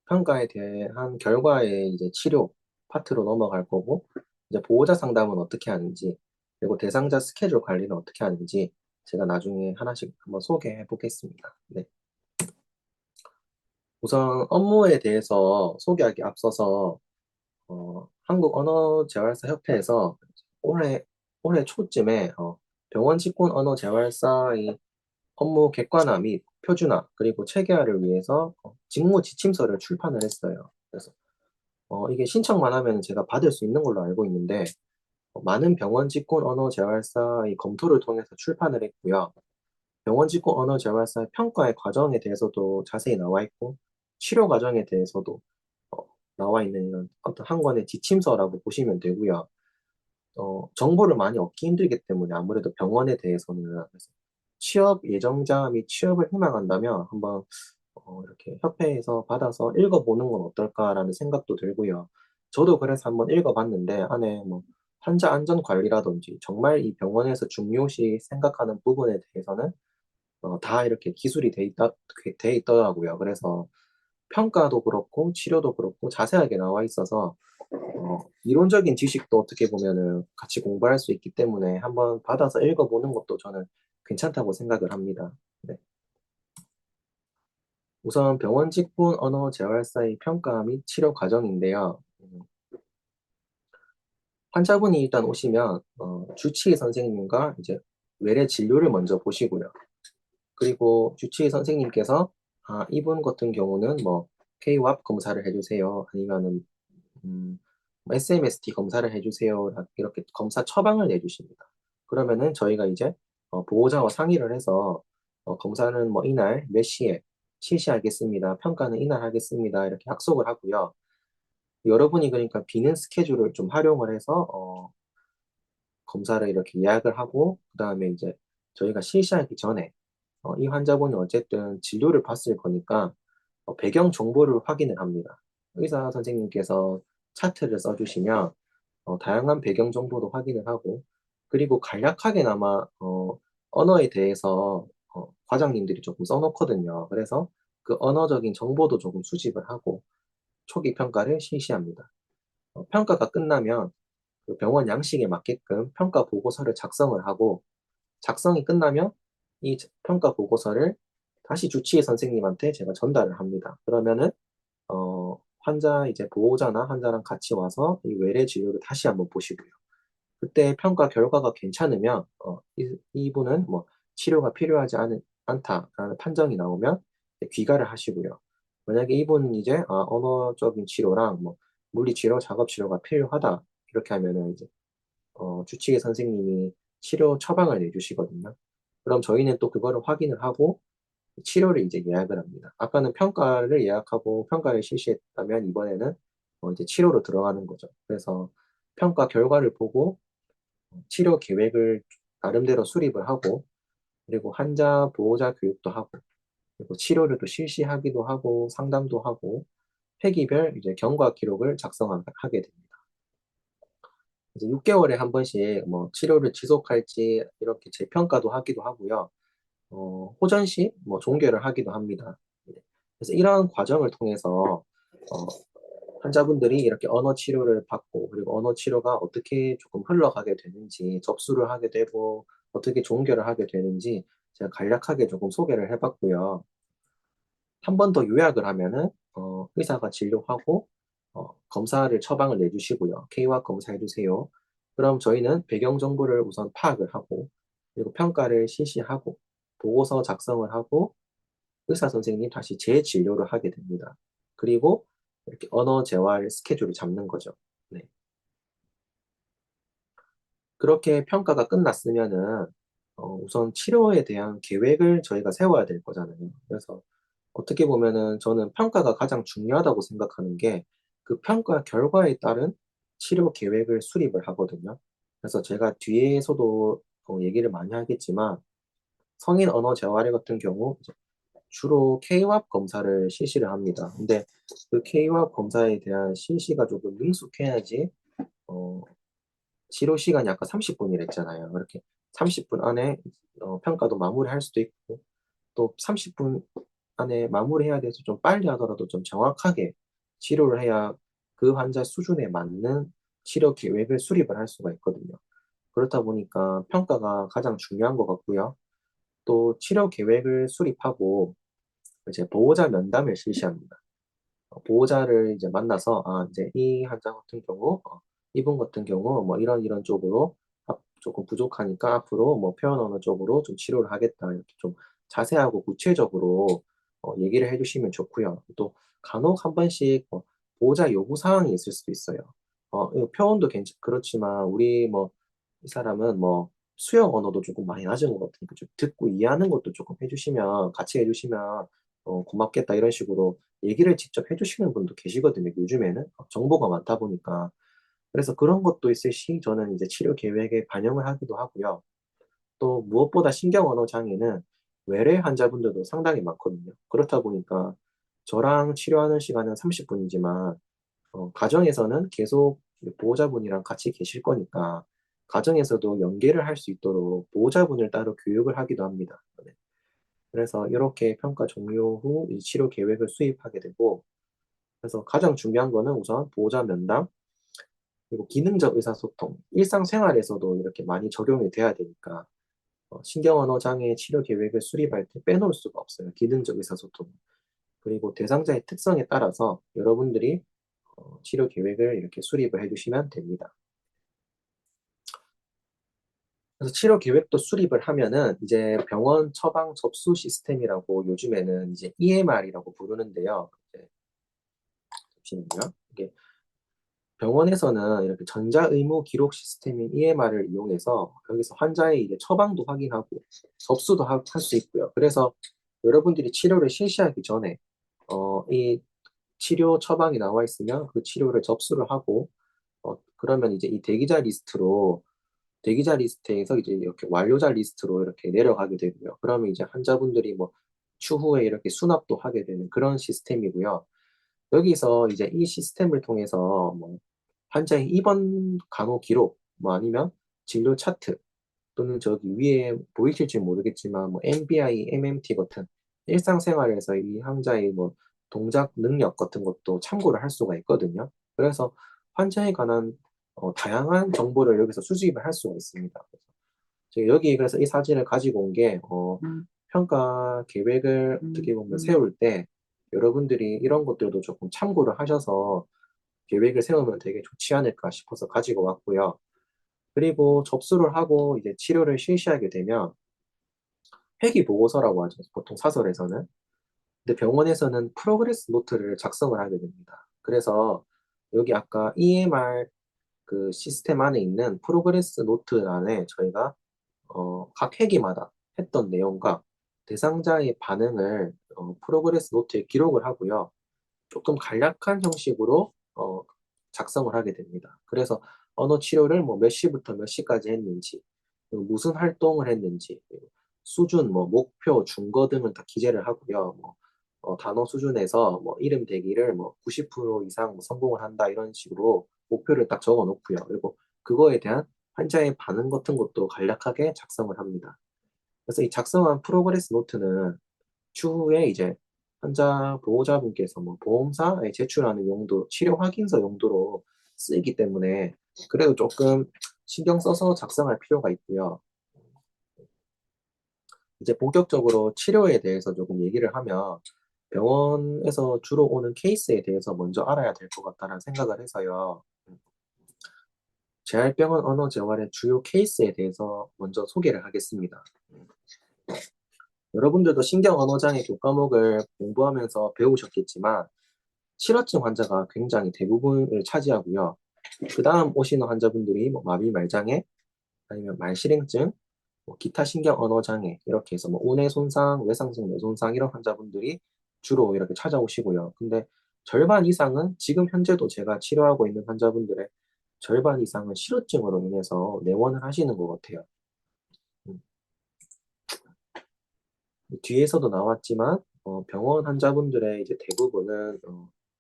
평가에 대한 결과의 이제 치료 파트로 넘어갈 거고 이제 보호자 상담은 어떻게 하는지 그리고 대상자 스케줄 관리는 어떻게 하는지 제가 나중에 하나씩 한번 소개해 보겠습니다. 네. 우선 업무에 대해서 소개하기 앞서서 한국 언어재활사 협회에서 올해 올해 초쯤에 병원 직군 언어재활사의 업무 객관화 및 표준화 그리고 체계화를 위해서 직무 지침서를 출판을 했어요. 그래서 이게 신청만 하면 제가 받을 수 있는 걸로 알고 있는데 많은 병원 직군 언어재활사의 검토를 통해서 출판을 했고요. 병원 직군 언어재활사의 평가의 과정에 대해서도 자세히 나와 있고 치료 과정에 대해서도 어 나와 있는 이런 어떤 한 권의 지침서라고 보시면 되고요. 정보를 많이 얻기 힘들기 때문에 아무래도 병원에 대해서는 그래서 취업 예정자 및 취업을 희망한다면 한번 이렇게 협회에서 받아서 읽어보는 건 어떨까라는 생각도 들고요. 저도 그래서 한번 읽어봤는데 안에 뭐 환자 안전 관리라든지 정말 이 병원에서 중요시 생각하는 부분에 대해서는 다 이렇게 기술이 돼 있더라고요. 그래서 평가도 그렇고 치료도 그렇고 자세하게 나와 있어서 이론적인 지식도 어떻게 보면은 같이 공부할 수 있기 때문에 한번 받아서 읽어보는 것도 저는 괜찮다고 생각을 합니다. 네. 우선 병원 직분 언어 재활사의 평가 및 치료 과정인데요. 환자분이 일단 오시면 주치의 선생님과 이제 외래 진료를 먼저 보시고요. 그리고 주치의 선생님께서 이분 같은 경우는 뭐 K-WAP 검사를 해 주세요. 아니면은 뭐 SMST 검사를 해 주세요. 이렇게 검사 처방을 내 주십니다. 그러면은 저희가 이제 보호자와 상의를 해서 검사는 뭐 이날 몇 시에 실시하겠습니다. 평가는 이날 하겠습니다. 이렇게 약속을 하고요. 여러분이 그러니까 비는 스케줄을 좀 활용을 해서 검사를 이렇게 예약을 하고 그다음에 이제 저희가 실시하기 전에 이 환자분이 어쨌든 진료를 받을 거니까 배경 정보를 확인을 합니다. 의사 선생님께서 차트를 써 주시면 다양한 배경 정보도 확인을 하고 그리고 간략하게나마 언어에 대해서 과장님들이 조금 써 놓거든요. 그래서 그 언어적인 정보도 조금 수집을 하고 초기 평가를 실시합니다. 평가가 끝나면 그 병원 양식에 맞게끔 평가 보고서를 작성을 하고 작성이 끝나면 이 평가 보고서를 다시 주치의 선생님한테 제가 전달을 합니다. 그러면은 환자 이제 보호자나 환자랑 같이 와서 이 외래 진료를 다시 한번 보시고요. 그때 평가 결과가 괜찮으면 이분은 뭐 치료가 필요하지 않다라는 판정이 나오면 이제 귀가를 하시고요. 만약에 이분은 이제 언어적인 치료랑 뭐 물리 치료, 작업 치료가 필요하다 이렇게 하면은 이제 주치의 선생님이 치료 처방을 내주시거든요. 그럼 저희는 또 그거를 확인을 하고 치료를 이제 예약을 합니다. 아까는 평가를 예약하고 평가를 실시했다면 이번에는 이제 치료로 들어가는 거죠. 그래서 평가 결과를 보고 치료 계획을 나름대로 수립을 하고 그리고 환자 보호자 교육도 하고 그리고 치료를 또 실시하기도 하고 상담도 하고 회기별 이제 경과 기록을 작성하게 됩니다. 이제 6개월에 한 번씩 뭐 치료를 지속할지 이렇게 재평가도 하기도 하고요. 호전시 뭐 종결을 하기도 합니다. 네. 그래서 이러한 과정을 통해서 어, 환자분들이 이렇게 언어 치료를 받고 그리고 언어 치료가 어떻게 조금 흘러가게 되는지 접수를 하게 되고 어떻게 종결을 하게 되는지 제가 간략하게 조금 소개를 해봤고요. 한 번 더 요약을 하면은 의사가 진료하고 검사를 처방을 내주시고요. K와 검사해 주세요. 그럼 저희는 배경 정보를 우선 파악을 하고 그리고 평가를 실시하고 보고서 작성을 하고 의사 선생님이 다시 재진료를 하게 됩니다. 그리고 이렇게 언어 재활 스케줄을 잡는 거죠. 네. 그렇게 평가가 끝났으면은 우선 치료에 대한 계획을 저희가 세워야 될 거잖아요. 그래서 어떻게 보면은 저는 평가가 가장 중요하다고 생각하는 게 그 평가 결과에 따른 치료 계획을 수립을 하거든요. 그래서 제가 뒤에서도 얘기를 많이 하겠지만 성인 언어 재활 같은 경우 이제 주로 K-왑 검사를 실시를 합니다. 근데 그 K-왑 검사에 대한 실시가 조금 능숙해야지 어 치료 시간이 아까 30분이라 했잖아요. 이렇게 30분 안에 평가도 마무리할 수도 있고 또 30분 안에 마무리해야 돼서 좀 빨리 하더라도 좀 정확하게 치료를 해야 그 환자 수준에 맞는 치료 계획을 수립을 할 수가 있거든요. 그렇다 보니까 평가가 가장 중요한 것 같고요. 또 치료 계획을 수립하고 이제 보호자 면담을 실시합니다. 보호자를 이제 만나서 이제 이 환자 같은 경우 이분 같은 경우 뭐 이런 쪽으로 조금 부족하니까 앞으로 뭐 표현 언어 쪽으로 좀 치료를 하겠다. 이렇게 좀 자세하고 구체적으로 얘기를 해 주시면 좋고요. 또 간혹 한 번씩 보호자 요구 사항이 있을 수도 있어요. 이 표현도 그렇지만 우리 뭐 이 사람은 뭐 수영 언어도 조금 많이 낮은 것 같으니까 좀 듣고 이해하는 것도 조금 해 주시면 같이 해 주시면 고맙겠다 이런 식으로 얘기를 직접 해 주시는 분도 계시거든요, 요즘에는. 정보가 많다 보니까. 그래서 그런 것도 있을 시 저는 이제 치료 계획에 반영을 하기도 하고요. 또 무엇보다 신경 언어 장애는 외래 환자분들도 상당히 많거든요. 그렇다 보니까 저랑 치료하는 시간은 30 분이지만 가정에서는 계속 보호자분이랑 같이 계실 거니까 가정에서도 연계를 할 수 있도록 보호자분을 따로 교육을 하기도 합니다. 네. 그래서 이렇게 평가 종료 후 이 치료 계획을 수립하게 되고 그래서 가장 중요한 거는 우선 보호자 면담 그리고 기능적 의사소통, 일상생활에서도 이렇게 많이 적용이 돼야 되니까 신경 언어 장애 치료 계획을 수립할 때 빼놓을 수가 없어요. 기능적 의사소통. 그리고 대상자의 특성에 따라서 여러분들이 치료 계획을 이렇게 수립을 해 주시면 됩니다. 그래서 치료 계획도 수립을 하면은 이제 병원 처방 접수 시스템이라고 요즘에는 이제 EMR이라고 부르는데요. 이제 잠시만요. 이게 병원에서는 이렇게 전자의무 기록 시스템인 EMR을 이용해서 여기서 환자의 이제 처방도 확인하고 접수도 할 수 있고요. 그래서 여러분들이 치료를 실시하기 전에 이 치료 처방이 나와 있으면 그 치료를 접수를 하고 그러면 이제 이 대기자 리스트에서 이제 이렇게 완료자 리스트로 이렇게 내려가게 되고요. 그러면 이제 환자분들이 뭐 추후에 이렇게 수납도 하게 되는 그런 시스템이고요. 여기서 이제 이 시스템을 통해서 뭐 환자의 입원 간호 기록 뭐 아니면 진료 차트 또는 저기 위에 보이실지 모르겠지만 뭐 MBI, MMT 같은 일상생활에서 이 환자의 뭐 동작 능력 같은 것도 참고를 할 수가 있거든요. 그래서 환자에 관한 다양한 정보를 여기서 수집을 할 수가 있습니다. 제가 여기 그래서 이 사진을 가지고 온 게 평가 계획을 어떻게 보면 세울 때 여러분들이 이런 것들도 조금 참고를 하셔서 계획을 세우면 되게 좋지 않을까 싶어서 가지고 왔고요. 그리고 접수를 하고 이제 치료를 실시하게 되면 회기 보고서라고 하죠. 보통 사설에서는. 근데 병원에서는 프로그레스 노트를 작성을 하게 됩니다. 그래서 여기 아까 EMR 그 시스템 안에 있는 프로그레스 노트란에 저희가 각 회기마다 했던 내용과 대상자의 반응을 프로그레스 노트에 기록을 하고요. 조금 간략한 형식으로 작성을 하게 됩니다. 그래서 언어 치료를 뭐 몇 시부터 몇 시까지 했는지, 그리고 무슨 활동을 했는지, 그리고 수준, 뭐 목표, 중거 등은 다 기재를 하고요. 뭐 단어 수준에서 뭐 이름 대기를 뭐 90% 이상 뭐 성공을 한다 이런 식으로 목표를 딱 적어 놓고요. 그리고 그거에 대한 환자의 반응 같은 것도 간략하게 작성을 합니다. 그래서 이 작성한 프로그레스 노트는 추후에 이제 환자 보호자분께서 뭐 보험사에 제출하는 용도, 치료 확인서 용도로 쓰이기 때문에 그래도 조금 신경 써서 작성할 필요가 있고요. 이제 본격적으로 치료에 대해서 조금 얘기를 하면 병원에서 주로 오는 케이스에 대해서 먼저 알아야 될 것 같다는 생각을 해서요. 재활병원 언어 재활의 주요 케이스에 대해서 먼저 소개를 하겠습니다. 여러분들도 신경 언어장애 교과목을 공부하면서 배우셨겠지만 실어증 환자가 굉장히 대부분을 차지하고요. 그 다음 오시는 환자분들이 뭐 마비 말장애, 아니면 말실행증, 뭐 기타 신경 언어 장애 이렇게 해서 뭐 운의 손상, 외상성 뇌손상 이런 환자분들이 주로 이렇게 찾아오시고요. 근데 절반 이상은 지금 현재도 제가 치료하고 있는 환자분들의 절반 이상은 실어증으로 인해서 내원을 하시는 것 같아요. 음, 뒤에서도 나왔지만 병원 환자분들의 이제 대부분은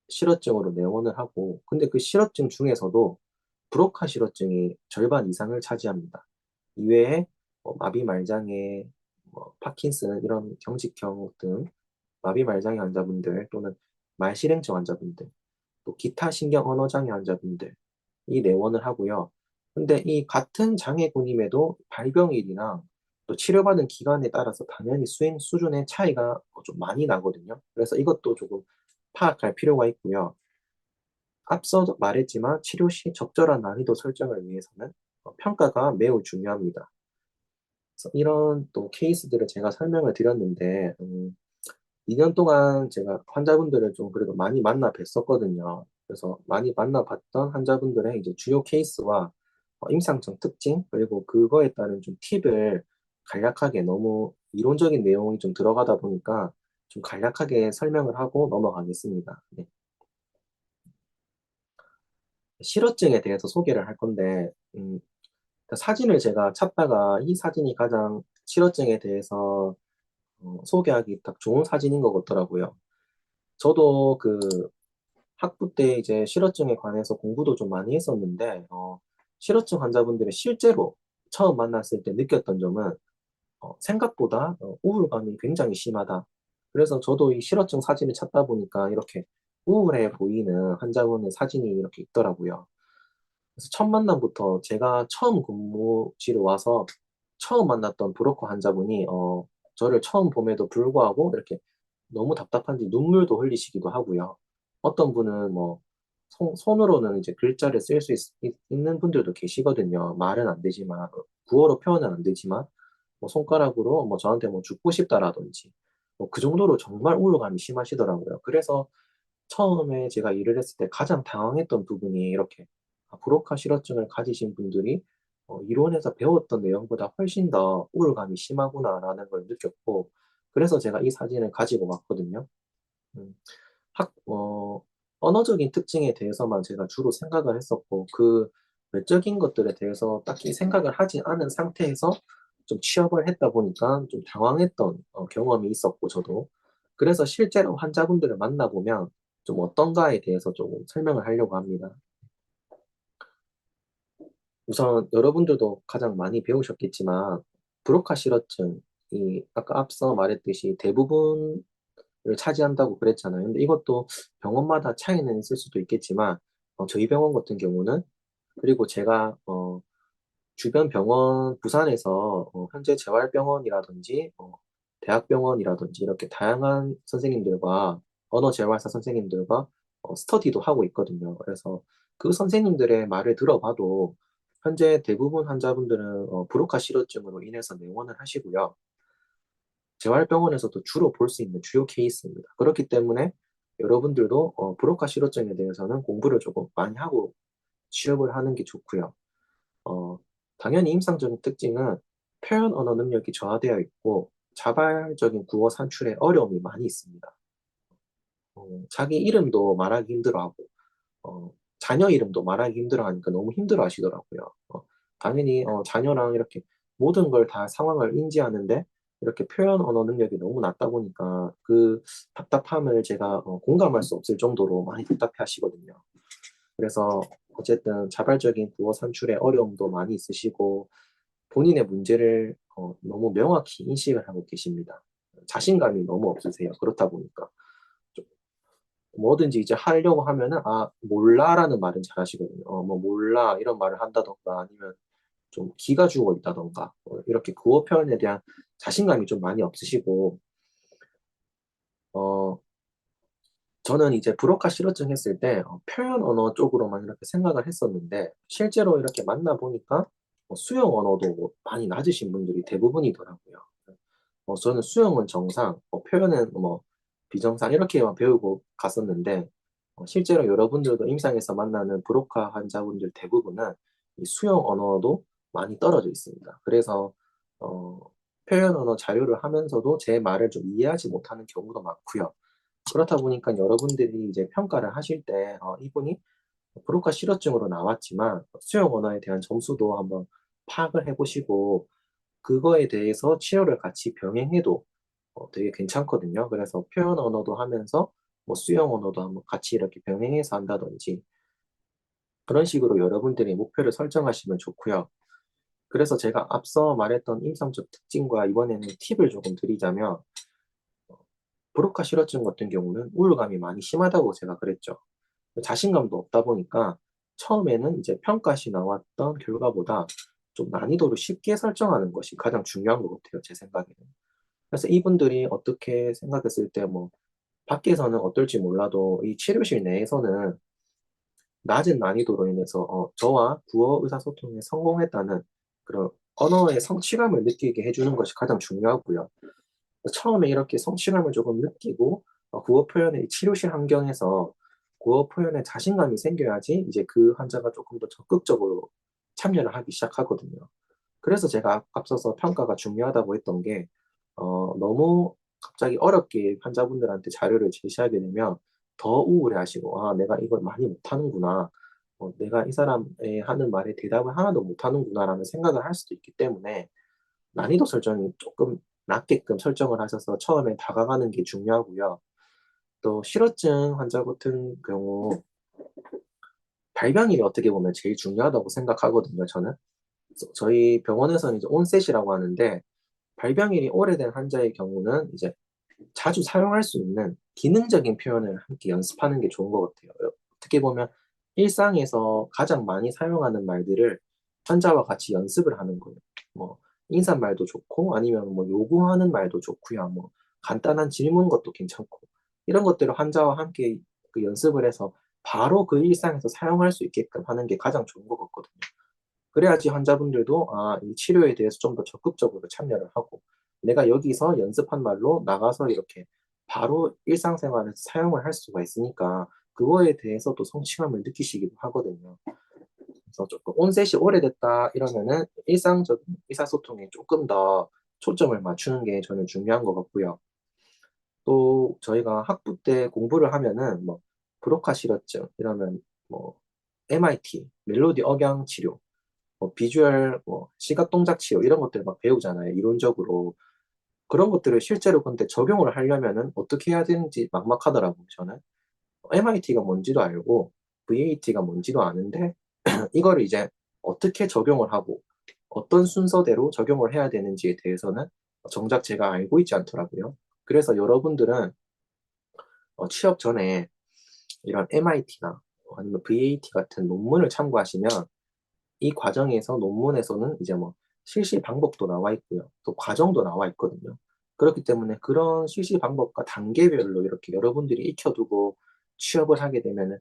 실어증으로 내원을 하고, 근데 그 실어증 중에서도 브로카 실어증이 절반 이상을 차지합니다. 이외에 마비 말장애, 뭐 파킨슨 이런 경직형 등 마비 말장애 환자분들 또는 말실행증 환자분들, 또 기타 신경 언어 장애 환자분들이 내원을 하고요. 근데 이 같은 장애군임에도 발병일이나 또 치료받은 기간에 따라서 당연히 수행 수준의 차이가 좀 많이 나거든요. 그래서 이것도 조금 파악할 필요가 있고요. 앞서 말했지만 치료 시 적절한 난이도 설정을 위해서는 평가가 매우 중요합니다. 그래서 이런 또 케이스들을 제가 설명을 드렸는데, 2년 동안 제가 환자분들을 좀 그래도 많이 만나 뵀었거든요. 그래서 많이 만나 봤던 환자분들의 이제 주요 케이스와 임상청 특징, 그리고 그거에 따른 좀 팁을 간략하게, 너무 이론적인 내용이 좀 들어가다 보니까 좀 간략하게 설명을 하고 넘어가겠습니다. 네. 실어증에 대해서 소개를 할 건데, 사진을 제가 찾다가 이 사진이 가장 실어증에 대해서 소개하기 딱 좋은 사진인 것 같더라고요. 저도 그 학부 때 이제 실어증에 관해서 공부도 좀 많이 했었는데, 실어증 환자분들이 실제로 처음 만났을 때 느꼈던 점은 생각보다 우울감이 굉장히 심하다. 그래서 저도 이 실어증 사진을 찾다 보니까 이렇게 우울해 보이는 환자분의 사진이 이렇게 있더라고요. 그래서 첫 만남부터 제가 처음 근무지로 와서 처음 만났던 브로커 환자분이 저를 처음 봄에도 불구하고 이렇게 너무 답답한지 눈물도 흘리시기도 하고요. 어떤 분은 뭐 손으로는 이제 글자를 쓸 수 있는 분들도 계시거든요. 말은 안 되지만, 구어로 표현은 안 되지만, 뭐 손가락으로 뭐 저한테 뭐 죽고 싶다라든지, 뭐 그 정도로 정말 우울감이 심하시더라고요. 그래서 처음에 제가 일을 했을 때 가장 당황했던 부분이 이렇게, 브로카 실어증을 가지신 분들이 이론에서 배웠던 내용보다 훨씬 더 우울감이 심하구나라는 걸 느꼈고, 그래서 제가 이 사진을 가지고 왔거든요. 음, 언어적인 특징에 대해서만 제가 주로 생각을 했었고, 그 외적인 것들에 대해서 딱히 생각을 하지 않은 상태에서 좀 취업을 했다 보니까 좀 당황했던 경험이 있었고, 저도. 그래서 실제로 환자분들을 만나보면 좀 어떤가에 대해서 조금 설명을 하려고 합니다. 우선 여러분들도 가장 많이 배우셨겠지만, 브로카 실어증이 아까 앞서 말했듯이 대부분을 차지한다고 그랬잖아요. 근데 이것도 병원마다 차이는 있을 수도 있겠지만, 저희 병원 같은 경우는, 그리고 제가 주변 병원, 부산에서 현재 재활병원이라든지 대학병원이라든지 이렇게 다양한 선생님들과 언어재활사 선생님들과 스터디도 하고 있거든요. 그래서 그 선생님들의 말을 들어봐도 현재 대부분 환자분들은 브로카 실어증으로 인해서 내원을 하시고요. 재활병원에서도 주로 볼 수 있는 주요 케이스입니다. 그렇기 때문에 여러분들도 브로카 실어증에 대해서는 공부를 조금 많이 하고 취업을 하는 게 좋고요. 어, 당연히 임상적인 특징은 표현 언어 능력이 저하되어 있고 자발적인 구어 산출에 어려움이 많이 있습니다. 자기 이름도 말하기 힘들어하고 자녀 이름도 말하기 힘들어하니까 너무 힘들어하시더라고요. 당연히 자녀랑 이렇게 모든 걸 다 상황을 인지하는데 이렇게 표현 언어 능력이 너무 낮다 보니까 그 답답함을 제가 공감할 수 없을 정도로 많이 답답해하시거든요. 그래서 어쨌든 자발적인 구어 산출에 어려움도 많이 있으시고 본인의 문제를 너무 명확히 인식을 하고 계십니다. 자신감이 너무 없으세요. 그렇다 보니까. 뭐든지 이제 하려고 하면은 "아 몰라."라는 말은 잘하시거든요. 뭐 "몰라." 이런 말을 한다든가 아니면 좀 기가 죽어 있다든가 이렇게 구어 표현에 대한 자신감이 좀 많이 없으시고 어 저는 이제 브로카 실어증 했을 때 표현 언어 쪽으로만 이렇게 생각을 했었는데 실제로 이렇게 만나 보니까 수용 언어도 뭐 많이 낮으신 분들이 대부분이더라고요. 저는 수영은 정상, 표현은 뭐 비정상 이렇게만 배우고 갔었는데 실제로 여러분들도 임상에서 만나는 브로카 환자분들 대부분은 이 수용 언어도 많이 떨어져 있습니다. 그래서 어 표현 언어 자료를 하면서도 제 말을 좀 이해하지 못하는 경우도 많고요. 그렇다 보니까 여러분들이 이제 평가를 하실 때 이분이 브로카 실어증으로 나왔지만 수용 언어에 대한 점수도 한번 파악을 해 보시고 그거에 대해서 치료를 같이 병행해도 되게 괜찮거든요. 그래서 표현 언어도 하면서 뭐 수영 언어도 한번 같이 이렇게 병행해서 한다든지 그런 식으로 여러분들이 목표를 설정하시면 좋고요. 그래서 제가 앞서 말했던 임상적 특징과 이번에는 팁을 조금 드리자면 브로카 실어증 같은 경우는 우울감이 많이 심하다고 제가 그랬죠. 자신감도 없다 보니까 처음에는 이제 평가 시 나왔던 결과보다 좀 난이도를 쉽게 설정하는 것이 가장 중요한 것 같아요, 제 생각에는. 그래서 이분들이 어떻게 생각했을 때 뭐 밖에서는 어떨지 몰라도 이 치료실 내에서는 낮은 난이도로 인해서 저와 구어 의사소통에 성공했다는 그런 언어의 성취감을 느끼게 해 주는 것이 가장 중요하고요. 처음에 이렇게 성취감을 조금 느끼고 구어 표현의 치료실 환경에서 구어 표현에 자신감이 생겨야지 이제 그 환자가 조금 더 적극적으로 참여를 하기 시작하거든요. 그래서 제가 앞서서 평가가 중요하다고 했던 게 너무 갑자기 어렵게 환자분들한테 자료를 제시하게 되면 더 우울해하시고 '아 내가 이걸 많이 못하는구나. 내가 이 사람의 하는 말에 대답을 하나도 못하는구나.'라는 생각을 할 수도 있기 때문에 난이도 설정이 쪼끔 낮게끔 설정을 하셔서 처음에 다가가는 게 중요하고요. 또 실어증 환자 같은 경우 발병일이 어떻게 보면 제일 중요하다고 생각하거든요 저는. 그래서 저희 병원에서는 이제 온셋이라고 하는데 발병일이 오래된 환자의 경우는 이제 자주 사용할 수 있는 기능적인 표현을 함께 연습하는 게 좋은 것 같아요. 어떻게 보면 일상에서 가장 많이 사용하는 말들을 환자와 같이 연습을 하는 거예요. 뭐 인사말도 좋고 아니면 뭐 요구하는 말도 좋고요. 뭐 간단한 질문 것도 괜찮고 이런 것들을 환자와 함께 그 연습을 해서 바로 그 일상에서 사용할 수 있게끔 하는 게 가장 좋은 것 같거든요. 그래야지 환자분들도 이 치료에 대해서 좀 더 적극적으로 참여를 하고 내가 여기서 연습한 말로 나가서 이렇게 바로 일상생활에서 사용을 할 수가 있으니까 그거에 대해서 또 성취감을 느끼시기도 하거든요. 그래서 조금 온셋이 오래됐다 이러면은 일상적인 의사소통에 조금 더 초점을 맞추는 게 저는 중요한 것 같고요. 또 저희가 학부 때 공부를 하면은 뭐 브로카 실어증 이러면 뭐 MIT 멜로디 억양 치료 비주얼 시각 동작 치료 이런 것들 막 배우잖아요, 이론적으로. 그런 것들을 실제로 근데 적용을 하려면은 어떻게 해야 되는지 막막하더라고요, 저는. MIT가 뭔지도 알고 VAT가 뭔지도 아는데 이거를 이제 어떻게 적용을 하고 어떤 순서대로 적용을 해야 되는지에 대해서는 정작 제가 알고 있지 않더라고요. 그래서 여러분들은 취업 전에 이런 MIT나 아니면 VAT 같은 논문을 참고하시면 이 과정에서 논문에서는 이제 뭐 실시 방법도 나와 있고요. 또 과정도 나와 있거든요. 그렇기 때문에 그런 실시 방법과 단계별로 이렇게 여러분들이 익혀 두고 취업을 하게 되면은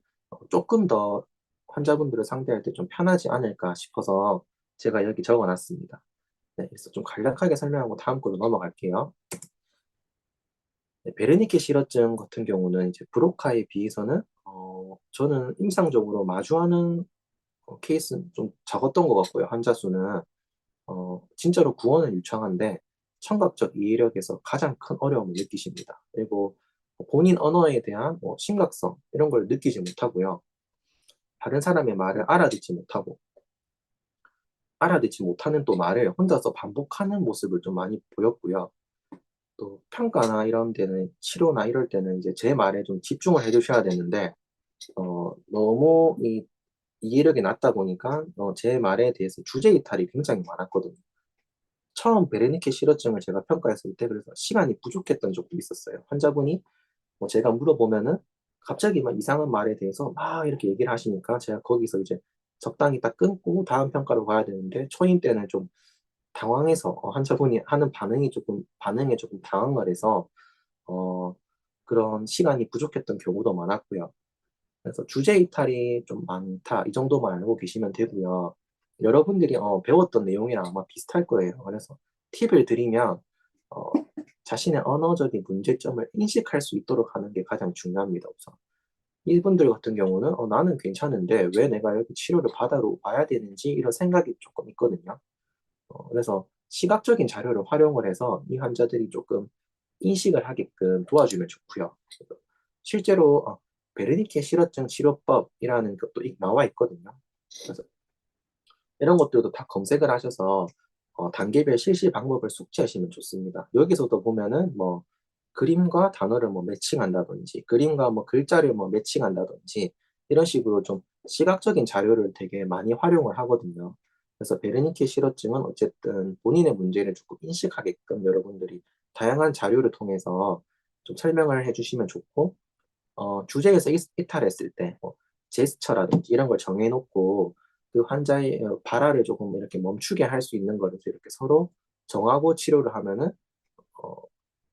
쪼끔 더 환자분들을 상대할 때 좀 편하지 않을까 싶어서 제가 여기 적어 놨습니다. 네, 그래서 좀 간략하게 설명하고 다음 걸로 넘어갈게요. 네, 베르니케 실어증 같은 경우는 이제 브로카에 비해서는 저는 임상적으로 마주하는 케이스는 좀 적었던 것 같고요. 환자 수는 진짜로 구원은 유창한데 청각적 이해력에서 가장 큰 어려움을 느끼십니다. 그리고 본인 언어에 대한 심각성 이런 걸 느끼지 못하고요. 다른 사람의 말을 알아듣지 못하고 알아듣지 못하는 또 말을 혼자서 반복하는 모습을 좀 많이 보였고요. 또 평가나 이런 데는 치료나 이럴 때는 이제 제 말에 좀 집중을 해 주셔야 되는데 너무 이 이해력이 낮다 보니까 제 말에 대해서 주제 이탈이 굉장히 많았거든요. 처음 베르니케 실어증을 제가 평가했을 때 그래서 시간이 부족했던 적도 있었어요. 환자분이 제가 물어보면은 갑자기 막 이상한 말에 대해서 막 이렇게 얘기를 하시니까 제가 거기서 이제 적당히 딱 끊고 다음 평가로 가야 되는데 초임 때는 좀 당황해서 환자분이 하는 반응에 조금 당황을 해서 어 그런 시간이 부족했던 경우도 많았고요. 그래서 주제 이탈이 좀 많다 이 정도만 알고 계시면 되고요. 여러분들이 배웠던 내용이랑 아마 비슷할 거예요. 그래서 팁을 드리면 어 자신의 언어적인 문제점을 인식할 수 있도록 하는 게 가장 중요합니다 우선. 이분들 같은 경우는 '나는 괜찮은데 왜 내가 이렇게 치료를 받아러 와야 되는지.' 이런 생각이 조금 있거든요. 그래서 시각적인 자료를 활용을 해서 이 환자들이 조금 인식을 하게끔 도와주면 좋고요. 그래서 실제로 베르니케 실어증 치료법이라는 것도 나와 있거든요. 그래서 이런 것들도 다 검색을 하셔서 단계별 실시 방법을 숙지하시면 좋습니다. 여기서도 보면은 뭐 그림과 단어를 뭐 매칭한다든지 그림과 뭐 글자를 뭐 매칭한다든지 이런 식으로 좀 시각적인 자료를 되게 많이 활용을 하거든요. 그래서 베르니케 실어증은 어쨌든 본인의 문제를 조금 인식하게끔 여러분들이 다양한 자료를 통해서 좀 설명을 해 주시면 좋고 주제에서 이탈했을 때 제스처라든지 이런 걸 정해 놓고 그 환자의 발화를 조금 이렇게 멈추게 할 수 있는 거를 이렇게 서로 정하고 치료를 하면은 어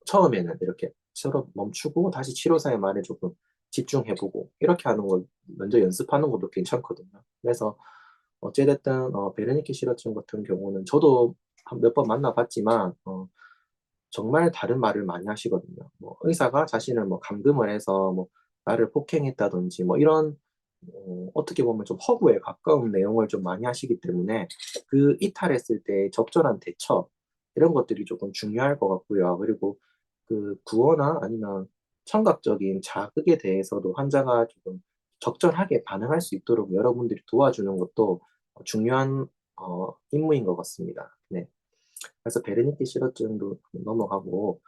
처음에는 이렇게 서로 멈추고 다시 치료사의 말에 조금 집중해 보고 이렇게 하는 걸 먼저 연습하는 것도 괜찮거든요. 그래서 어찌 됐든 베르니케 실어증 같은 경우는 저도 한 몇 번 만나 봤지만 정말 다른 말을 많이 하시거든요. 뭐 의사가 자신을 뭐 감금을 해서 뭐 나를 폭행했다든지 뭐 이런 어떻게 보면 좀 허구에 가까운 내용을 좀 많이 하시기 때문에 그 이탈했을 때 적절한 대처 이런 것들이 조금 중요할 것 같고요. 그리고 그 구어나 아니면 청각적인 자극에 대해서도 환자가 조금 적절하게 반응할 수 있도록 여러분들이 도와주는 것도 중요한 임무인 것 같습니다. 네. 그래서 베르니케 실어증도 넘어가고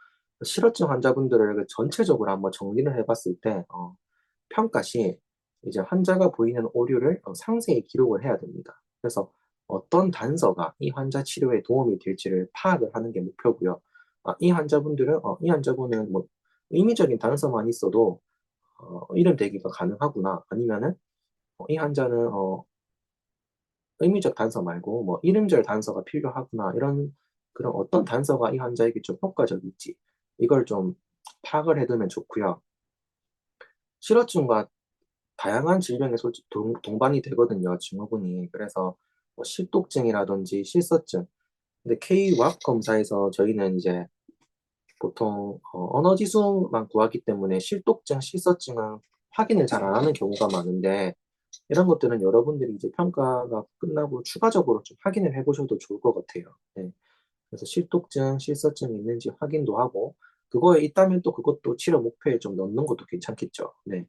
실어증 환자분들을 전체적으로 한번 정리를 해 봤을 때 평가 시 이제 환자가 보이는 오류를 상세히 기록을 해야 됩니다. 그래서 어떤 단서가 이 환자 치료에 도움이 될지를 파악을 하는 게 목표고요. 이 환자분은 뭐 의미적인 단서만 있어도 이름 대기가 가능하구나. 아니면은 이 환자는 의미적 단서 말고 뭐 이름절 단서가 필요하구나. 이런 그런 어떤 단서가 이 환자에게 좀 효과적일지 이걸 좀 파악을 해 두면 좋고요. 실어증과 다양한 질병에 솔직 동반이 되거든요, 증후군이. 그래서 뭐 실독증이라든지 실서증. 근데 K-WAP 검사에서 저희는 이제 보통 언어 지수만 구하기 때문에 실독증, 실서증은 확인을 잘 안 하는 경우가 많은데 이런 것들은 여러분들이 이제 평가가 끝나고 추가적으로 좀 확인을 해 보셔도 좋을 것 같아요. 네. 그래서 실독증, 실서증이 있는지 확인도 하고 그거에 있다면 또 그것도 치료 목표에 좀 넣는 것도 괜찮겠죠. 네.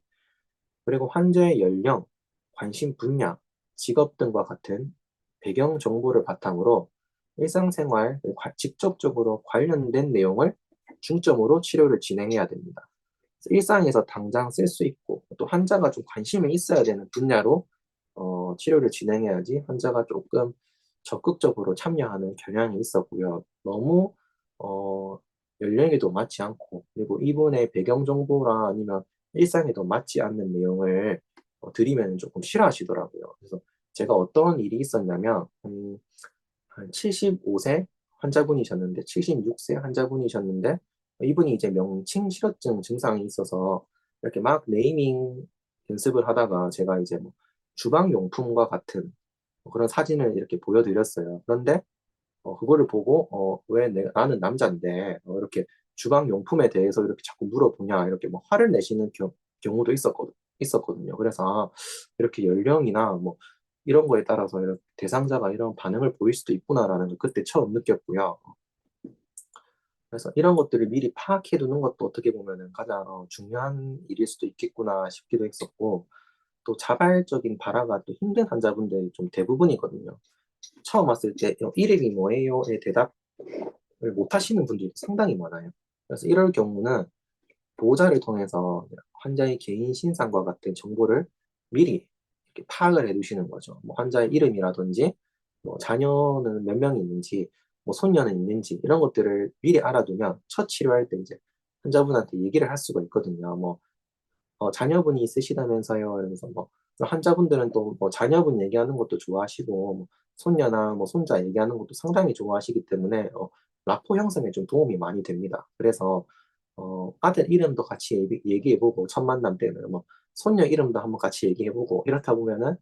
그리고 환자의 연령, 관심 분야, 직업 등과 같은 배경 정보를 바탕으로 일상생활, 직접적으로 관련된 내용을 중점으로 치료를 진행해야 됩니다. 그래서 일상에서 당장 쓸 수 있고 또 환자가 좀 관심이 있어야 되는 분야로 치료를 진행해야지 환자가 조금 적극적으로 참여하는 경향이 있었고요. 너무 어 연령에도 맞지 않고 그리고 이분의 배경 정보나 아니면 일상에도 맞지 않는 내용을 드리면은 쪼끔 싫어하시더라고요. 그래서 제가 어떤 일이 있었냐면 한 75세 환자분이셨는데 76세 환자분이셨는데 이분이 이제 명칭 실어증 증상이 있어서 이렇게 막 네이밍 연습을 하다가 제가 이제 뭐 주방 용품과 같은 그런 사진을 이렇게 보여 드렸어요. 그런데 그거를 보고 "왜 내가 나는 남잔데 이렇게 주방 용품에 대해서 이렇게 자꾸 물어보냐." 이렇게 뭐 화를 내시는 경우도 있었거든요. 그래서 이렇게 연령이나 뭐 이런 거에 따라서 이런 대상자가 이런 반응을 보일 수도 있구나라는 걸 그때 처음 느꼈고요. 그래서 이런 것들을 미리 파악해 두는 것도 어떻게 보면은 가장 중요한 일일 수도 있겠구나 싶기도 했었고, 또 자발적인 발화가 또 힘든 환자분들이 좀 대부분이거든요. 처음 왔을 때 "이름이 뭐예요?"의 대답을 못 하시는 분들이 상당히 많아요. 그래서 이럴 경우는 보호자를 통해서 환자의 개인 신상과 같은 정보를 미리 이렇게 파악을 해 두시는 거죠. 뭐 환자의 이름이라든지 뭐 자녀는 몇 명이 있는지, 뭐 손녀는 있는지, 이런 것들을 미리 알아두면 첫 치료할 때 이제 환자분한테 얘기를 할 수가 있거든요. 뭐 자녀분이 있으시다면서요. 이러면서 뭐 환자분들은 또 뭐 자녀분 얘기하는 것도 좋아하시고, 뭐 손녀나 뭐 손자 얘기하는 것도 상당히 좋아하시기 때문에 라포 형성에 좀 도움이 많이 됩니다. 그래서 아들 이름도 같이 얘기해 보고, 첫 만남 때는 뭐 손녀 이름도 한번 같이 얘기해 보고, 이렇다 보면은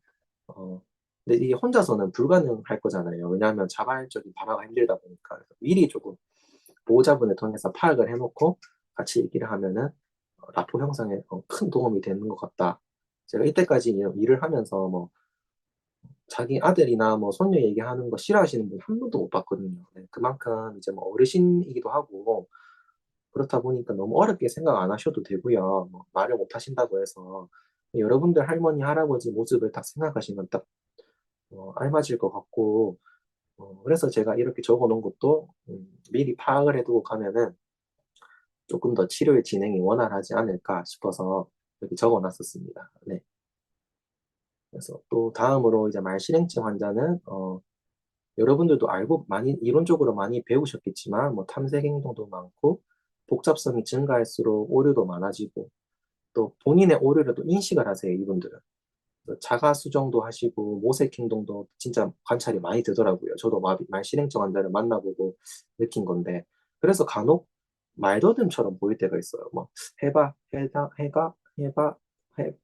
어 근데 이게 혼자서는 불가능할 거잖아요. 왜냐하면 자발적인 발화가 힘들다 보니까. 그래서 미리 조금 보호자분을 통해서 파악을 해 놓고 같이 얘기를 하면은 라포 형성에 큰 도움이 되는 것 같다. 제가 이때까지 일을 하면서 뭐 자기 아들이나 뭐 손녀 얘기하는 거 싫어하시는 분 한 분도 못 봤거든요. 네, 그만큼 이제 뭐 어르신이기도 하고, 그렇다 보니까 너무 어렵게 생각 안 하셔도 되고요. 뭐 말을 못 하신다고 해서 여러분들 할머니, 할아버지 모습을 딱 생각하시면 딱 알맞을 것 같고, 그래서 제가 이렇게 적어 놓은 것도 미리 파악을 해 두고 가면은 조금 더 치료의 진행이 원활하지 않을까 싶어서 이렇게 적어 놨었습니다. 네. 그래서 또 다음으로 이제 말실행증 환자는 여러분들도 알고 많이 이론적으로 많이 배우셨겠지만, 뭐 탐색 행동도 많고 복잡성이 증가할수록 오류도 많아지고, 또 본인의 오류를 또 인식을 하세요, 이분들은. 그래서 자가 수정도 하시고 모색 행동도 진짜 관찰이 많이 되더라고요. 저도 말실행증 환자를 만나보고 느낀 건데, 그래서 간혹 말더듬처럼 보일 때가 있어요. 뭐 "해 봐. 해다. 해가. 해 봐.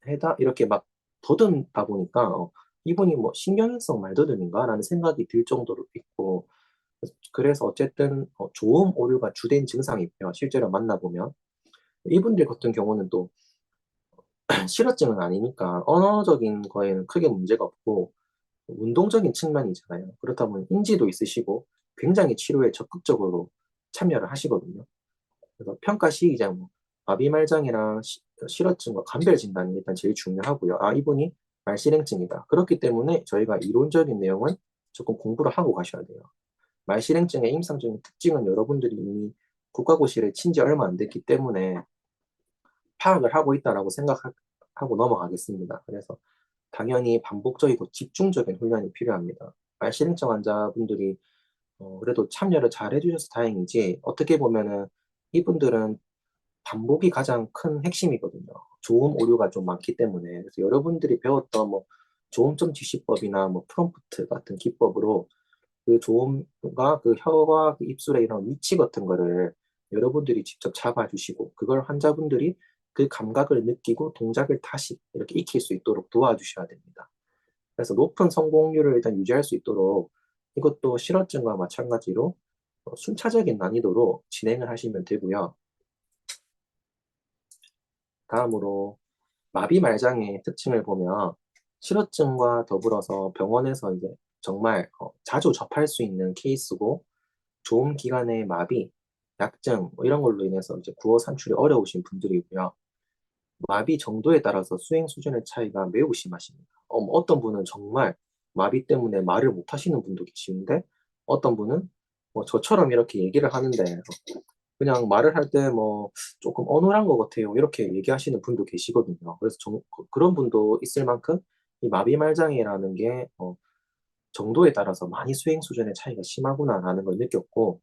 해다." 이렇게 막 더듬다 보니까 '이분이 뭐 신경외성 말더듬인가?'라는 생각이 들 정도로 있고, 그래서 어쨌든 조음 오류가 주된 증상이고요, 실제로 만나보면. 이분들 같은 경우는 또 실어증은 아니니까 언어적인 거에는 크게 문제가 없고 운동적인 측면이잖아요. 그렇다 보니 인지도 있으시고 굉장히 치료에 적극적으로 참여를 하시거든요. 그래서 평가 시기자 뭐 마비말장이랑 실어증과 감별 진단이 일단 제일 중요하고요. '아, 이분이 말실행증이다.' 그렇기 때문에 저희가 이론적인 내용은 조금 공부를 하고 가셔야 돼요. 말실행증의 임상적인 특징은 여러분들이 이미 국가고시를 친 지 얼마 안 됐기 때문에 파악을 하고 있다라고 생각하고 넘어가겠습니다. 그래서 당연히 반복적이고 집중적인 훈련이 필요합니다. 말실행증 환자분들이 그래도 참여를 잘 해 주셔서 다행이지, 어떻게 보면은 이분들은 반복이 가장 큰 핵심이거든요. 조음 오류가 좀 많기 때문에. 그래서 여러분들이 배웠던 뭐 조음점 지시법이나 뭐 프롬프트 같은 기법으로 그 조음과 그 혀와 그 입술의 이런 위치 같은 거를 여러분들이 직접 잡아 주시고, 그걸 환자분들이 그 감각을 느끼고 동작을 다시 이렇게 익힐 수 있도록 도와주셔야 됩니다. 그래서 높은 성공률을 일단 유지할 수 있도록 이것도 실어증과 마찬가지로 순차적인 난이도로 진행을 하시면 되고요. 다음으로 마비말장의 특징을 보면, 실어증과 더불어서 병원에서 이제 정말 자주 접할 수 있는 케이스고, 좋은 기간의 마비, 약증 뭐 이런 걸로 인해서 이제 구어 산출이 어려우신 분들이고요. 마비 정도에 따라서 수행 수준의 차이가 매우 심하십니다. 뭐 어떤 분은 정말 마비 때문에 말을 못 하시는 분도 계시는데, 어떤 분은 뭐 저처럼 이렇게 얘기를 하는데 그냥 말을 할 때 뭐 "조금 어눌한 것 같아요." 이렇게 얘기하시는 분도 계시거든요. 그래서 그런 분도 있을 만큼 이 마비말 장애라는 게 정도에 따라서 많이 수행 수준의 차이가 심하구나라는 걸 느꼈고,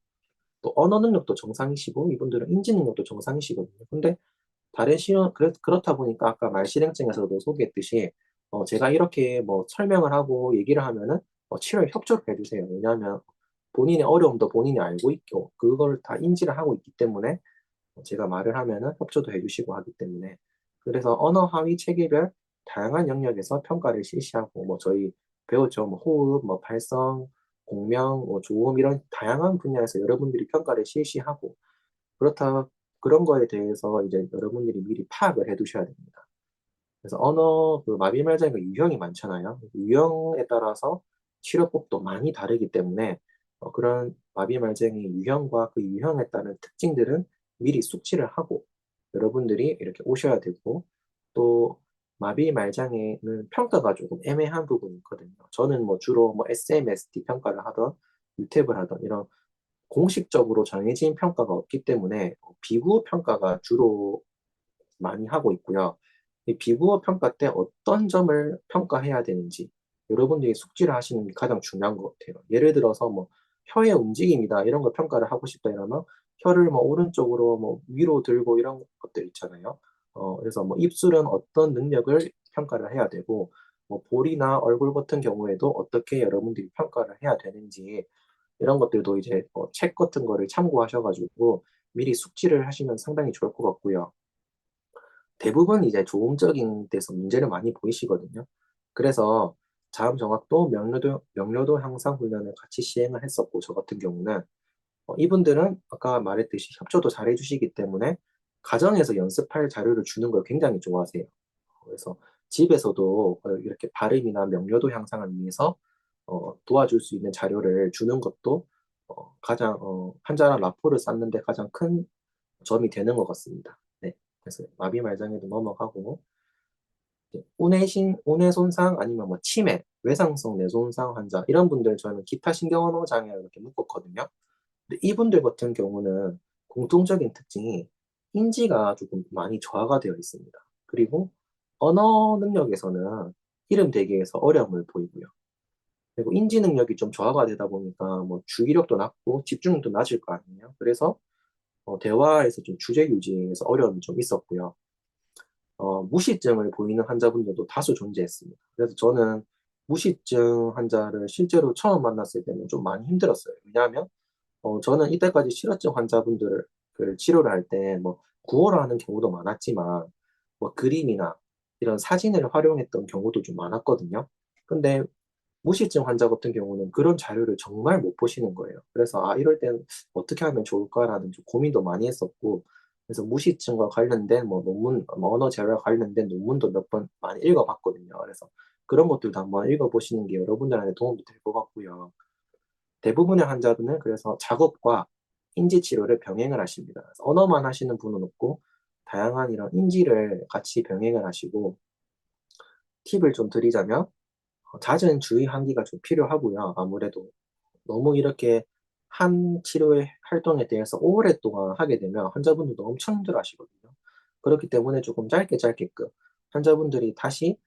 또 언어 능력도 정상이시고 이분들은 인지 능력도 정상이시거든요. 근데 다른 실험 그렇다 보니까 아까 말실행증에서도 소개했듯이 제가 이렇게 뭐 설명을 하고 얘기를 하면은 치료에 협조를 해 주세요. 왜냐하면 본인의 어려움도 본인이 알고 있고 그걸 다 인지를 하고 있기 때문에 제가 말을 하면은 협조도 해 주시고 하기 때문에. 그래서 언어 하위 체계별 다양한 영역에서 평가를 실시하고, 뭐 저희 배웠죠. 뭐 호흡, 뭐 발성, 공명, 뭐 조음 이런 다양한 분야에서 여러분들이 평가를 실시하고, 그렇다 그런 거에 대해서 이제 여러분들이 미리 파악을 해 두셔야 됩니다. 그래서 언어 그 마비말장의 그 유형이 많잖아요. 유형에 따라서 치료법도 많이 다르기 때문에 그런 마비말장의 유형과 그 유형에 따른 특징들은 미리 숙지를 하고 여러분들이 이렇게 오셔야 되고 또 마비말장애는 평가가 조금 애매한 부분이 있거든요. 저는 뭐 주로 뭐 SMST 평가를 하던 유탭을 하던 이런 공식적으로 정해진 평가가 없기 때문에 비구어 평가가 주로 많이 하고 있고요. 이 비구어 평가 때 어떤 점을 평가해야 되는지 여러분들이 숙지를 하시는 게 가장 중요한 것 같아요. 예를 들어서 뭐 혀의 움직임이다 이런 걸 평가를 하고 싶다 이러면 혀를 뭐 오른쪽으로 뭐 위로 들고 이런 것들 있잖아요. 그래서 뭐 입술은 어떤 능력을 평가를 해야 되고 뭐 볼이나 얼굴 같은 경우에도 어떻게 여러분들이 평가를 해야 되는지 이런 것들도 이제 책 같은 거를 참고하셔가지고 미리 숙지를 하시면 상당히 좋을 것 같고요. 대부분 이제 조음적인 데서 문제를 많이 보이시거든요. 그래서 자음 정확도, 명료도 향상 훈련을 같이 시행을 했었고, 저 같은 경우는 이분들은 아까 말했듯이 협조도 잘해 주시기 때문에 가정에서 연습할 자료를 주는 걸 굉장히 좋아하세요. 그래서 집에서도 이렇게 발음이나 명료도 향상을 위해서 도와줄 수 있는 자료를 주는 것도 가장 환자랑 라포를 쌓는 데 가장 큰 점이 되는 것 같습니다. 네. 그래서 마비 말장애도 넘어가고 운해 손상 아니면 뭐 치매, 외상성 뇌손상 환자 이런 분들 저는 기타 신경언어 장애 이렇게 묶었거든요. 근데 이분들 같은 경우는 공통적인 특징이 인지가 조금 많이 저하가 되어 있습니다. 그리고 언어 능력에서는 이름 대기에서 어려움을 보이고요. 그리고 인지 능력이 좀 저하가 되다 보니까 뭐 주의력도 낮고 집중력도 낮을 거 아니에요. 그래서 대화에서 좀 주제 유지에서 어려움이 좀 있었고요. 무시증을 보이는 환자분들도 다수 존재했습니다. 그래서 저는 무시증 환자를 실제로 처음 만났을 때는 좀 많이 힘들었어요. 왜냐하면 저는 이때까지 실어증 환자분들을 그 치료를 할 때 뭐 구어를 하는 경우도 많았지만 뭐 그림이나 이런 사진을 활용했던 경우도 좀 많았거든요. 근데 무시증 환자 같은 경우는 그런 자료를 정말 못 보시는 거예요. 그래서 이럴 땐 어떻게 하면 좋을까라는 좀 고민도 많이 했었고, 그래서 무시증과 관련된 뭐 논문, 뭐 언어 재활과 관련된 논문도 몇 번 많이 읽어봤거든요. 그래서 그런 것들도 한번 읽어보시는 게 여러분들한테 도움이 될 것 같고요. 대부분의 환자들은 그래서 작업과 인지 치료를 병행을 하십니다. 그래서 언어만 하시는 분은 없고, 다양한 이런 인지를 같이 병행을 하시고, 팁을 좀 드리자면, 잦은 주의 환기가 좀 필요하고요. 아무래도 너무 이렇게 한 치료의 활동에 대해서 오랫동안 하게 되면 환자분들도 엄청 힘들어하시거든요. 그렇기 때문에 조금 짧게 짧게끔 환자분들이 다시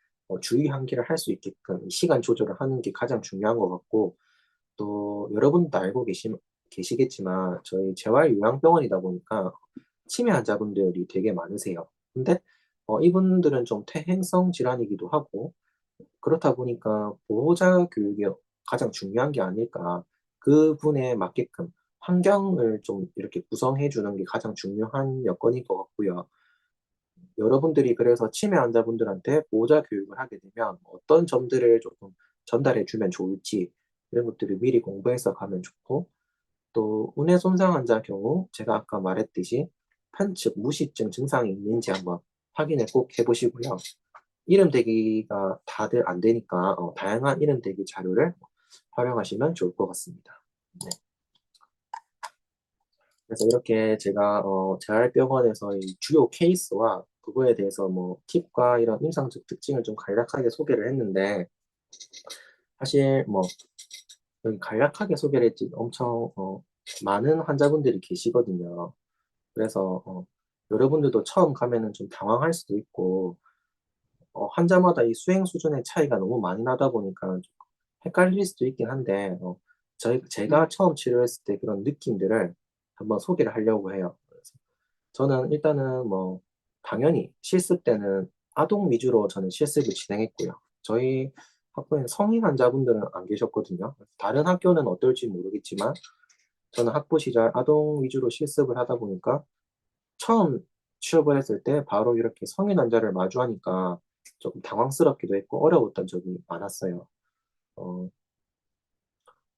주의 환기를 할 수 있게끔 이 시간 조절을 하는 게 가장 중요한 것 같고 또 여러분도 알고 계시겠지만 저희 재활요양병원이다 보니까 치매 환자분들이 되게 많으세요. 근데 이분들은 좀 퇴행성 질환이기도 하고 그렇다 보니까 보호자 교육이 가장 중요한 게 아닐까. 그분에 맞게끔 환경을 좀 이렇게 구성해 주는 게 가장 중요한 여건인 것 같고요. 여러분들이 그래서 치매 환자분들한테 보호자 교육을 하게 되면 어떤 점들을 조금 전달해 주면 좋을지 이런 것들을 미리 공부해서 가면 좋고 또 운해 손상 환자 경우 제가 아까 말했듯이 편측, 무시증 증상이 있는지 한번 확인을 꼭 해 보시고요. 이름 대기가 다들 안 되니까 다양한 이름 대기 자료를 활용하시면 좋을 것 같습니다. 네. 그래서 이렇게 제가 재활병원에서 이 주요 케이스와 그거에 대해서 뭐 팁과 이런 임상적 특징을 좀 간략하게 소개를 했는데 사실 뭐 여기 간략하게 소개를 했지 엄청 많은 환자분들이 계시거든요. 그래서 여러분들도 처음 가면은 좀 당황할 수도 있고 환자마다 이 수행 수준의 차이가 너무 많이 나다 보니까 좀 헷갈릴 수도 있긴 한데, 제가 처음 치료했을 때 그런 느낌들을 한번 소개를 하려고 해요. 그래서 저는 일단은 뭐, 당연히 실습 때는 아동 위주로 저는 실습을 진행했고요. 저희 학교에는 성인 환자분들은 안 계셨거든요. 다른 학교는 어떨지 모르겠지만, 저는 학부 시절 아동 위주로 실습을 하다 보니까 처음 취업을 했을 때 바로 이렇게 성인 환자를 마주하니까 조금 당황스럽기도 했고 어려웠던 적이 많았어요. 어,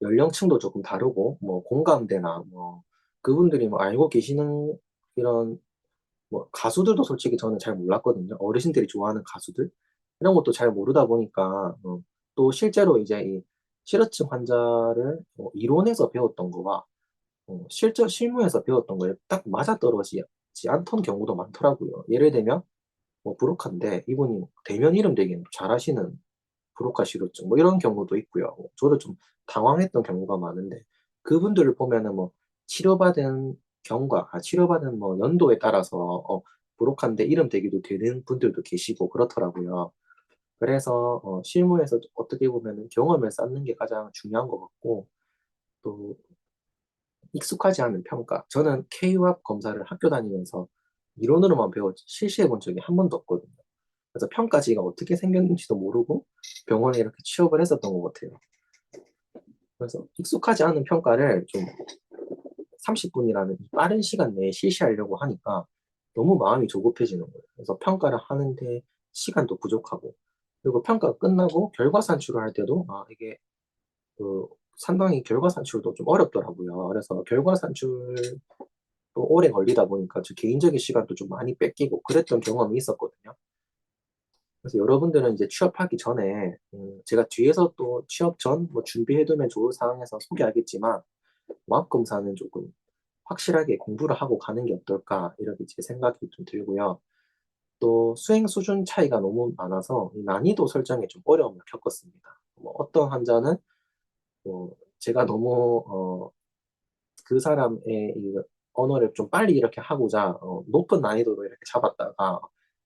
연령층도 조금 다르고 뭐 공감대나 뭐 그분들이 뭐 알고 계시는 이런 뭐 가수들도 솔직히 저는 잘 몰랐거든요. 어르신들이 좋아하는 가수들 이런 것도 잘 모르다 보니까 또 실제로 이제 이 실어증 환자를 이론에서 배웠던 거와 실제 실무에서 배웠던 거에 딱 맞아떨어지지 않던 경우도 많더라고요. 예를 들면 뭐 브로카인데 이분이 대면 이름 되게 잘하시는 브로카 실어증 뭐 이런 경우도 있고요. 저도 좀 당황했던 경우가 많은데 그분들을 보면은 뭐 치료받은 치료받은 뭐 연도에 따라서 브로카인데 이름 대기도 되는 분들도 계시고 그렇더라고요. 그래서 실무에서 어떻게 보면은 경험을 쌓는 게 가장 중요한 것 같고 또 익숙하지 않은 평가. 저는 K-왑 검사를 학교 다니면서 이론으로만 배웠지 실시해 본 적이 한 번도 없거든요. 그래서 평가지가 어떻게 생겼는지도 모르고 병원에 이렇게 취업을 했었던 것 같아요. 그래서 익숙하지 않은 평가를 좀 30분이라는 빠른 시간 내에 실시하려고 하니까 너무 마음이 조급해지는 거예요. 그래서 평가를 하는데 시간도 부족하고 그리고 평가가 끝나고 결과 산출을 할 때도 이게 그 상당히 결과 산출도 좀 어렵더라고요. 그래서 결과 산출도 오래 걸리다 보니까 저 개인적인 시간도 좀 많이 뺏기고 그랬던 경험이 있었거든요. 그래서 여러분들은 이제 취업하기 전에 제가 뒤에서 또 취업 전 뭐 준비해 두면 좋을 상황에서 소개하겠지만 모학 검사는 조금 확실하게 공부를 하고 가는 게 어떨까 이렇게 제 생각이 좀 들고요. 또 수행 수준 차이가 너무 많아서 이 난이도 설정에 좀 어려움을 겪었습니다. 뭐 어떤 환자는 제가 너무 그 사람의 이 언어를 좀 빨리 이렇게 하고자 높은 난이도로 이렇게 잡았다가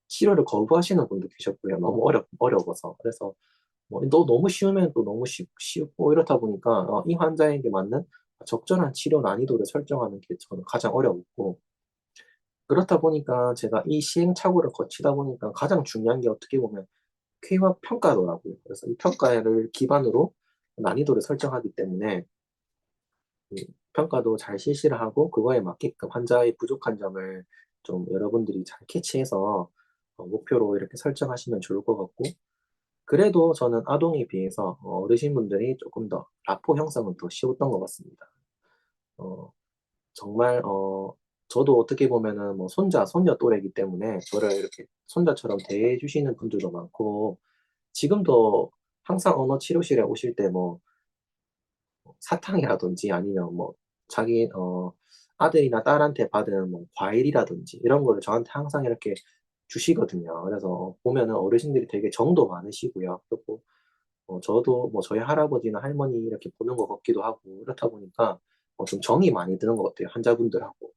치료를 거부하시는 분도 계셨고요. 너무 어려워서. 그래서 뭐 너무 쉬우면 또 너무 쉽고 이렇다 보니까 이 환자에게 맞는 적절한 치료 난이도를 설정하는 게 저는 가장 어려웠고 그렇다 보니까 제가 이 시행착오를 거치다 보니까 가장 중요한 게 어떻게 보면 K와 평가더라고요. 그래서 이 평가를 기반으로 난이도를 설정하기 때문에 평가도 잘 실시를 하고 그거에 맞게끔 환자의 부족한 점을 좀 여러분들이 잘 캐치해서 목표로 이렇게 설정하시면 좋을 것 같고 그래도 저는 아동에 비해서 어르신분들이 조금 더 라포 형성은 더 쉬웠던 것 같습니다. 어 정말 저도 어떻게 보면은 뭐 손자, 손녀 또래이기 때문에 저를 이렇게 손자처럼 대해 주시는 분들도 많고 지금도 항상 언어 치료실에 오실 때뭐 사탕이라든지 아니면 뭐 자기 아들이나 딸한테 받은 뭐 과일이라든지 이런 거를 저한테 항상 이렇게 주시거든요. 그래서 보면은 어르신들이 되게 정도 많으시고요. 그리고 저도 뭐 저희 할아버지나 할머니 이렇게 보는 것 같기도 하고 이렇다 보니까 좀 정이 많이 드는 것 같아요, 환자분들하고.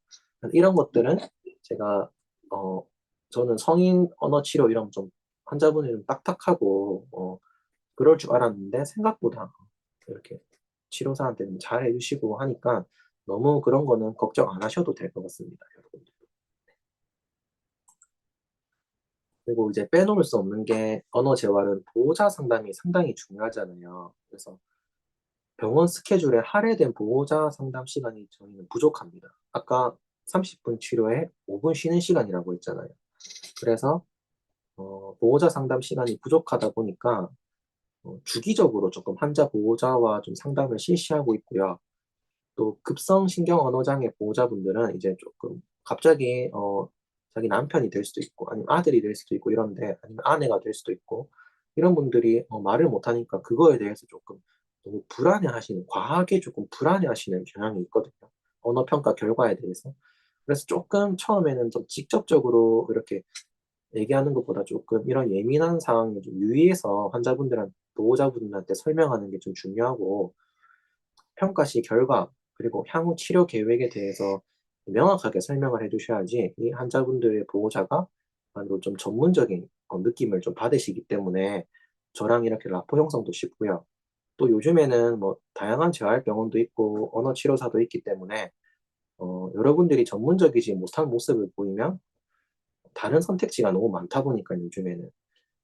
이런 것들은 제가 어 저는 성인 언어 치료 이런 좀 환자분이 좀 딱딱하고 그럴 줄 알았는데 생각보다 이렇게 치료사한테 좀 잘해 주시고 하니까 너무 그런 거는 걱정 안 하셔도 될 것 같습니다, 여러분들. 그리고 이제 빼놓을 수 없는 게 언어 재활은 보호자 상담이 상당히 중요하잖아요. 그래서 병원 스케줄에 할애된 보호자 상담 시간이 저희는 부족합니다. 아까 30분 치료에 5분 쉬는 시간이라고 했잖아요. 그래서 보호자 상담 시간이 부족하다 보니까 주기적으로 조금 환자 보호자와 좀 상담을 실시하고 있고요. 또 급성 신경 언어 장애 보호자분들은 이제 조금 갑자기 자기 남편이 될 수도 있고 아니면 아들이 될 수도 있고 이런데 아니면 아내가 될 수도 있고 이런 분들이 말을 못 하니까 그거에 대해서 조금 너무 불안해하시는 과하게 조금 불안해하시는 경향이 있거든요, 언어 평가 결과에 대해서. 그래서 조금 처음에는 좀 직접적으로 이렇게 얘기하는 것보다 조금 이런 예민한 상황에 좀 유의해서 보호자분들한테 설명하는 게 좀 중요하고 평가 시 결과 그리고 향후 치료 계획에 대해서 명확하게 설명을 해 주셔야지 이 환자분들의 보호자가 아무래도 좀 전문적인 느낌을 좀 받으시기 때문에 저랑 이렇게 라포 형성도 쉽고요. 또 요즘에는 뭐 다양한 재활병원도 있고 언어 치료사도 있기 때문에 여러분들이 전문적이지 못한 모습을 보이면 다른 선택지가 너무 많다 보니까 요즘에는.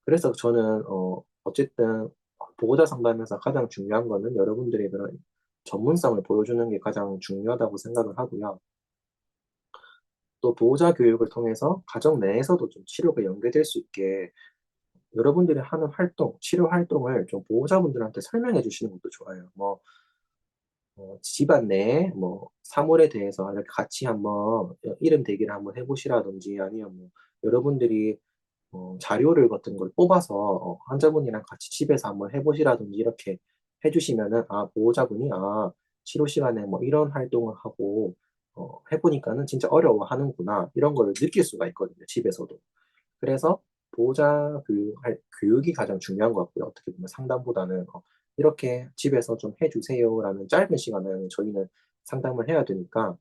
그래서 저는 어쨌든 보호자 상담에서 가장 중요한 거는 여러분들의 그런 전문성을 보여주는 게 가장 중요하다고 생각을 하고요. 또 보호자 교육을 통해서 가정 내에서도 좀 치료가 연계될 수 있게 여러분들이 하는 활동, 치료 활동을 좀 보호자분들한테 설명해 주시는 것도 좋아요. 뭐 집안 내에 뭐 사물에 대해서 이렇게 같이 한번 이름 대기를 한번 해보시라든지 아니면 뭐 여러분들이 자료를 같은 걸 뽑아서 환자분이랑 같이 집에서 한번 해보시라든지 이렇게 해주시면은 아 보호자분이 아 치료 시간에 뭐 이런 활동을 하고 해보니까는 진짜 어려워하는구나 이런 거를 느낄 수가 있거든요 집에서도. 그래서 보호자 교육이 가장 중요한 것 같고요. 어떻게 보면 상담보다는 이렇게 집에서 좀 해주세요라는 짧은 시간을 저희는 상담을 해야 되니까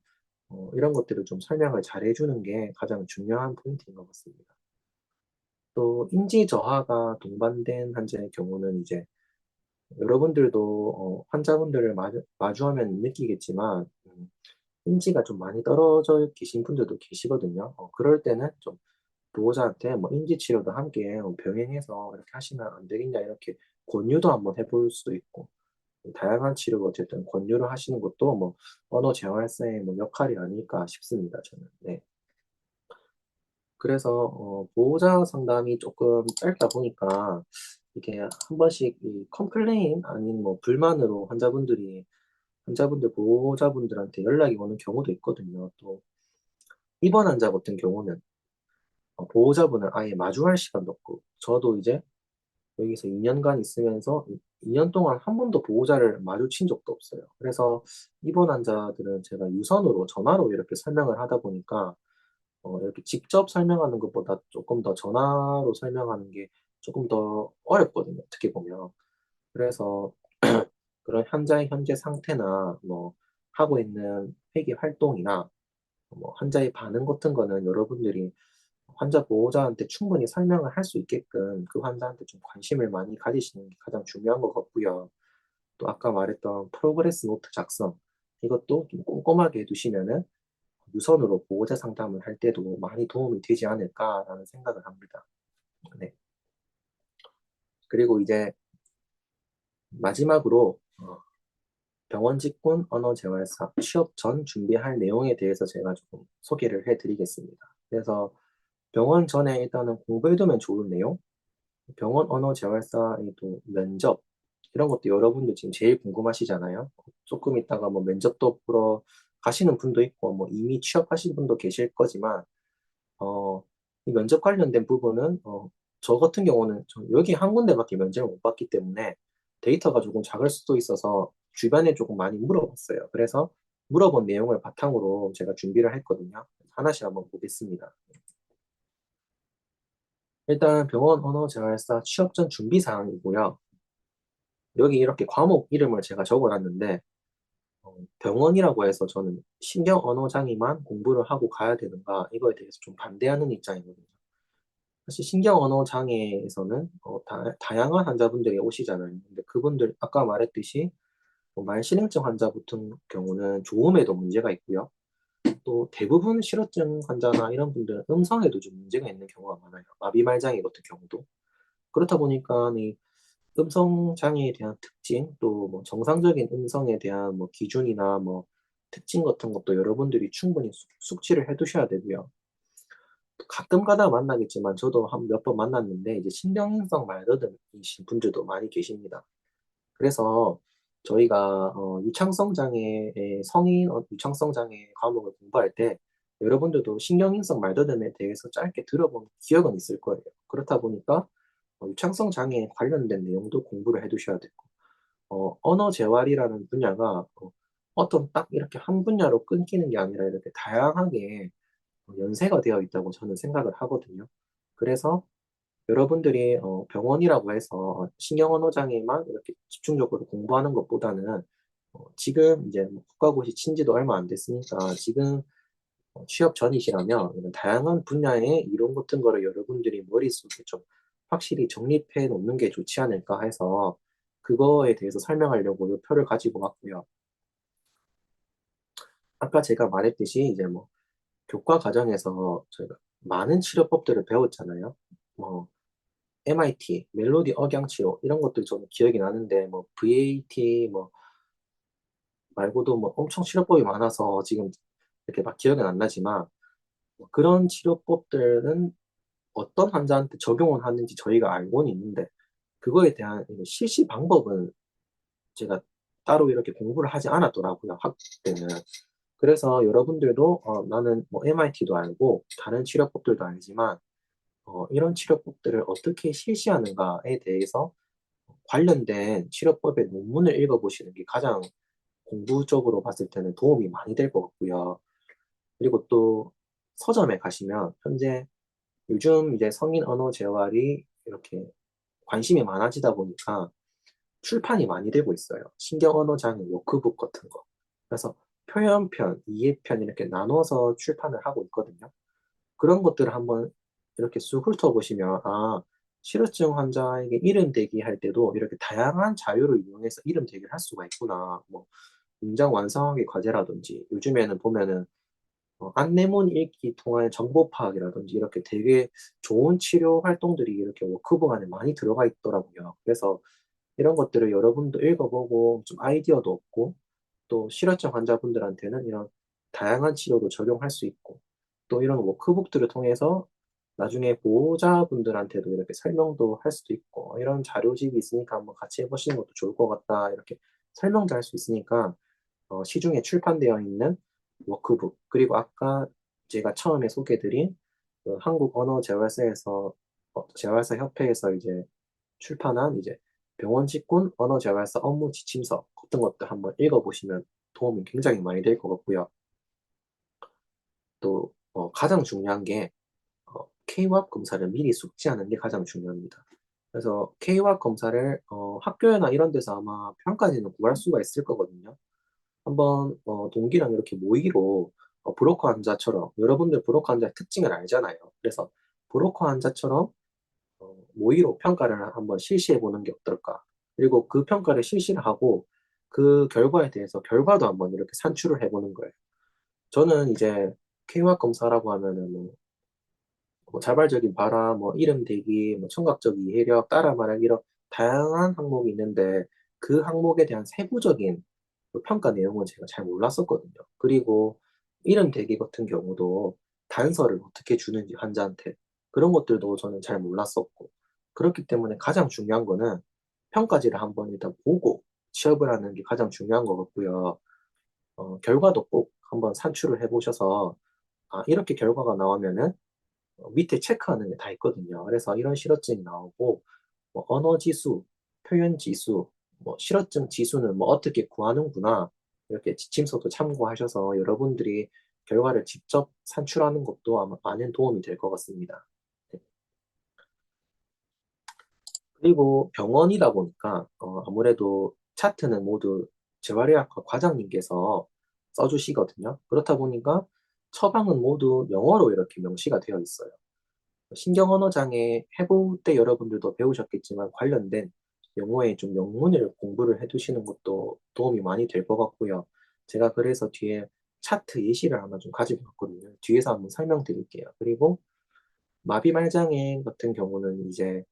이런 것들을 좀 설명을 잘 해주는 게 가장 중요한 포인트인 것 같습니다. 또 인지 저하가 동반된 환자의 경우는 이제 여러분들도 환자분들을 마주하면 느끼겠지만 인지가 좀 많이 떨어져 계신 분들도 계시거든요. 그럴 때는 좀 보호자한테 뭐 인지 치료도 함께 병행해서 이렇게 하시면 안 되겠냐 이렇게 권유도 한번 해볼 수도 있고 다양한 치료를 어쨌든 권유를 하시는 것도 뭐 언어 재활사의 뭐 역할이 아닐까 싶습니다. 저는. 네. 그래서 보호자 상담이 조금 짧다 보니까 이게 한 번씩 이 컴플레인 아닌 뭐 불만으로 환자분들 보호자분들한테 연락이 오는 경우도 있거든요. 또 입원 환자 같은 경우는 보호자분을 아예 마주할 시간도 없고 저도 이제 여기서 2 년간 있으면서 2년 동안 한 번도 보호자를 마주친 적도 없어요. 그래서 입원 환자들은 제가 유선으로 전화로 이렇게 설명을 하다 보니까 이렇게 직접 설명하는 것보다 조금 더 전화로 설명하는 게 조금 더 어렵거든요, 어떻게 보면. 그래서 그런 환자의 현재 상태나 뭐 하고 있는 회계 활동이나 뭐 환자의 반응 같은 거는 여러분들이 환자 보호자한테 충분히 설명을 할 수 있게끔 그 환자한테 좀 관심을 많이 가지시는 게 가장 중요한 것 같고요. 또 아까 말했던 프로그레스 노트 작성 이것도 좀 꼼꼼하게 해 두시면은 유선으로 보호자 상담을 할 때도 많이 도움이 되지 않을까라는 생각을 합니다. 네. 그리고 이제 마지막으로 병원 직군 언어 재활사 취업 전 준비할 내용에 대해서 제가 조금 소개를 해 드리겠습니다. 그래서 병원 전에 일단은 공부해 두면 좋은 내용, 병원 언어 재활사의 또 면접 이런 것도 여러분들 지금 제일 궁금하시잖아요. 조금 있다가 뭐 면접도 보러 가시는 분도 있고 뭐 이미 취업하신 분도 계실 거지만 어 이 면접 관련된 부분은 저 같은 경우는 여기 한 군데밖에 면접을 못 봤기 때문에 데이터가 조금 작을 수도 있어서 주변에 조금 많이 물어봤어요. 그래서 물어본 내용을 바탕으로 제가 준비를 했거든요. 하나씩 한번 보겠습니다. 일단 병원 언어 재활사 취업 전 준비 사항이고요. 여기 이렇게 과목 이름을 제가 적어 놨는데 병원이라고 해서 저는 신경 언어 장애만 공부를 하고 가야 되는가 이거에 대해서 좀 반대하는 입장이거든요. 사실 신경 언어 장애에서는 다양한 환자분들이 오시잖아요. 근데 그분들 아까 말했듯이 뭐 말실행증 환자 같은 경우는 조음에도 문제가 있고요. 또 대부분 실어증 환자나 이런 분들은 음성에도 좀 문제가 있는 경우가 많아요. 마비말장애 같은 경우도. 그렇다 보니까 이 음성 장애에 대한 특징 또 뭐 정상적인 음성에 대한 뭐 기준이나 뭐 특징 같은 것도 여러분들이 충분히 숙지를 해 두셔야 되고요. 가끔 가다 만나겠지만 저도 한 몇 번 만났는데 이제 신경행성 말더듬이신 분들도 많이 계십니다. 그래서 저희가 유창성 장애의 유창성 장애 과목을 공부할 때 여러분들도 신경행성 말더듬에 대해서 짧게 들어본 기억은 있을 거예요. 그렇다 보니까 유창성 장애에 관련된 내용도 공부를 해 두셔야 되고 언어 재활이라는 분야가 어떤 딱 이렇게 한 분야로 끊기는 게 아니라 이렇게 다양하게 연세가 되어 있다고 저는 생각을 하거든요. 그래서 여러분들이 병원이라고 해서 신경 언어 장애만 이렇게 집중적으로 공부하는 것보다는 지금 이제 뭐 국가고시 친 지도 얼마 안 됐으니까 지금 취업 전이시라면 이런 다양한 분야의 이론 같은 거를 여러분들이 머릿속에 좀 확실히 정립해 놓는 게 좋지 않을까 해서 그거에 대해서 설명하려고 요 표를 가지고 왔고요. 아까 제가 말했듯이 이제 뭐 교과 과정에서 저희가 많은 치료법들을 배웠잖아요. 뭐 MIT, 멜로디 억양 치료 이런 것들 저는 기억이 나는데 뭐 VAT 뭐 말고도 뭐 엄청 치료법이 많아서 지금 이렇게 막 기억은 안 나지만 뭐 그런 치료법들은 어떤 환자한테 적용을 하는지 저희가 알고는 있는데 그거에 대한 실시 방법은 제가 따로 이렇게 공부를 하지 않았더라고요, 학부 때는. 그래서 여러분들도 나는 뭐 MIT도 알고 다른 치료법들도 알지만 이런 치료법들을 어떻게 실시하는가에 대해서 관련된 치료법의 논문을 읽어보시는 게 가장 공부적으로 봤을 때는 도움이 많이 될 것 같고요. 그리고 또 서점에 가시면 현재 요즘 이제 성인 언어 재활이 이렇게 관심이 많아지다 보니까 출판이 많이 되고 있어요. 신경 언어 장애 워크북 같은 거. 그래서 표현편, 이해편 이렇게 나눠서 출판을 하고 있거든요. 그런 것들을 한번 이렇게 쑥 훑어보시면, 아, 실어증 환자에게 이름 대기 할 때도 이렇게 다양한 자료를 이용해서 이름 대기를 할 수가 있구나. 뭐, 문장 완성하기 과제라든지, 요즘에는 보면은, 안내문 읽기 통한 정보 파악이라든지, 이렇게 되게 좋은 치료 활동들이 이렇게 워크북 안에 많이 들어가 있더라고요. 그래서 이런 것들을 여러분도 읽어보고 좀 아이디어도 얻고 또 실어증 환자분들한테는 이런 다양한 치료도 적용할 수 있고 또 이런 워크북들을 통해서 나중에 보호자분들한테도 이렇게 설명도 할 수도 있고 이런 자료집이 있으니까 한번 같이 해보시는 것도 좋을 것 같다 이렇게 설명도 할 수 있으니까 시중에 출판되어 있는 워크북 그리고 아까 제가 처음에 소개드린 그 한국 언어 재활사에서 재활사 협회에서 이제 출판한 이제 병원 직군 언어 재활사 업무 지침서 같은 것들 한번 읽어보시면 도움이 굉장히 많이 될 것 같고요. 또 가장 중요한 게 K-WAP 검사를 미리 숙지하는 게 가장 중요합니다. 그래서 K-WAP 검사를 학교나 이런 데서 아마 평가지는 구할 수가 있을 거거든요. 한번 동기랑 이렇게 모의로 브로커 환자처럼 여러분들 브로커 환자의 특징을 알잖아요. 그래서 브로커 환자처럼 모의로 평가를 한번 실시해 보는 게 어떨까? 그리고 그 평가를 실시를 하고 그 결과에 대해서 결과도 한번 이렇게 산출을 해 보는 거예요. 저는 이제 K화 검사라고 하면은 뭐 자발적인 발화, 뭐 이름 대기, 뭐 청각적 이해력, 따라 말하기 이런 다양한 항목이 있는데 그 항목에 대한 세부적인 그 평가 내용은 제가 잘 몰랐었거든요. 그리고 이름 대기 같은 경우도 단서를 어떻게 주는지 환자한테 그런 것들도 저는 잘 몰랐었고 그렇기 때문에 가장 중요한 거는 평가지를 한번 일단 보고 취업을 하는 게 가장 중요한 것 같고요. 결과도 꼭 한번 산출을 해보셔서 아, 이렇게 결과가 나오면은 밑에 체크하는 게 다 있거든요. 그래서 이런 실어증이 나오고 뭐 언어 지수, 표현 지수, 뭐 실어증 지수는 뭐 어떻게 구하는구나 이렇게 지침서도 참고하셔서 여러분들이 결과를 직접 산출하는 것도 아마 많은 도움이 될 것 같습니다. 네. 그리고 병원이다 보니까 아무래도 차트는 모두 재활의학과 과장님께서 써주시거든요. 그렇다 보니까 처방은 모두 영어로 이렇게 명시가 되어 있어요. 신경언어 장애 해볼 때 여러분들도 배우셨겠지만 관련된 용어의 좀 영문을 공부를 해두시는 것도 도움이 많이 될 것 같고요. 제가 그래서 뒤에 차트 예시를 하나 좀 가지고 왔거든요. 뒤에서 한번 설명드릴게요. 그리고 마비말장애 같은 경우는 이제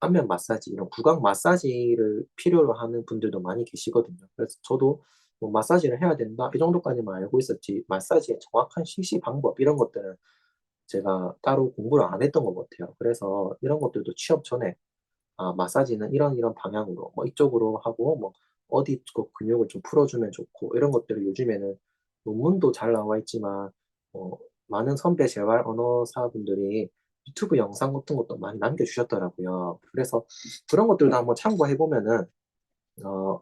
안면 마사지, 이런 구강 마사지를 필요로 하는 분들도 많이 계시거든요. 그래서 저도 뭐 마사지를 해야 된다, 이 정도까지만 알고 있었지, 마사지의 정확한 실시 방법, 이런 것들은 제가 따로 공부를 안 했던 것 같아요. 그래서 이런 것들도 취업 전에, 아, 마사지는 이런 이런 방향으로, 뭐 이쪽으로 하고, 뭐 어디 그 근육을 좀 풀어주면 좋고, 이런 것들을 요즘에는 논문도 잘 나와 있지만, 어, 많은 선배 재활 언어사분들이 유튜브 영상 같은 것도 많이 남겨주셨더라고요. 그래서 그런 것들도 한번 참고해보면은,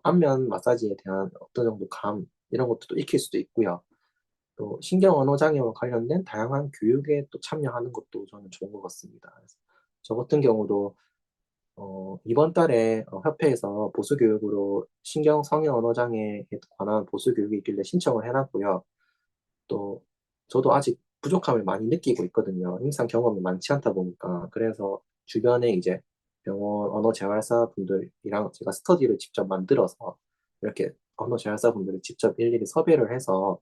안면 마사지에 대한 어떤 정도 감, 이런 것도 또 익힐 수도 있고요. 또 신경 언어 장애와 관련된 다양한 교육에 또 참여하는 것도 저는 좋은 것 같습니다. 그래서 저 같은 경우도 이번 달에 협회에서 보수 교육으로 신경 성인 언어 장애에 관한 보수 교육이 있길래 신청을 해놨고요. 또 저도 아직 부족함을 많이 느끼고 있거든요. 임상 경험이 많지 않다 보니까. 그래서 주변에 이제 병원 언어 재활사 분들이랑 제가 스터디를 직접 만들어서 이렇게 언어 재활사 분들을 직접 일일이 섭외를 해서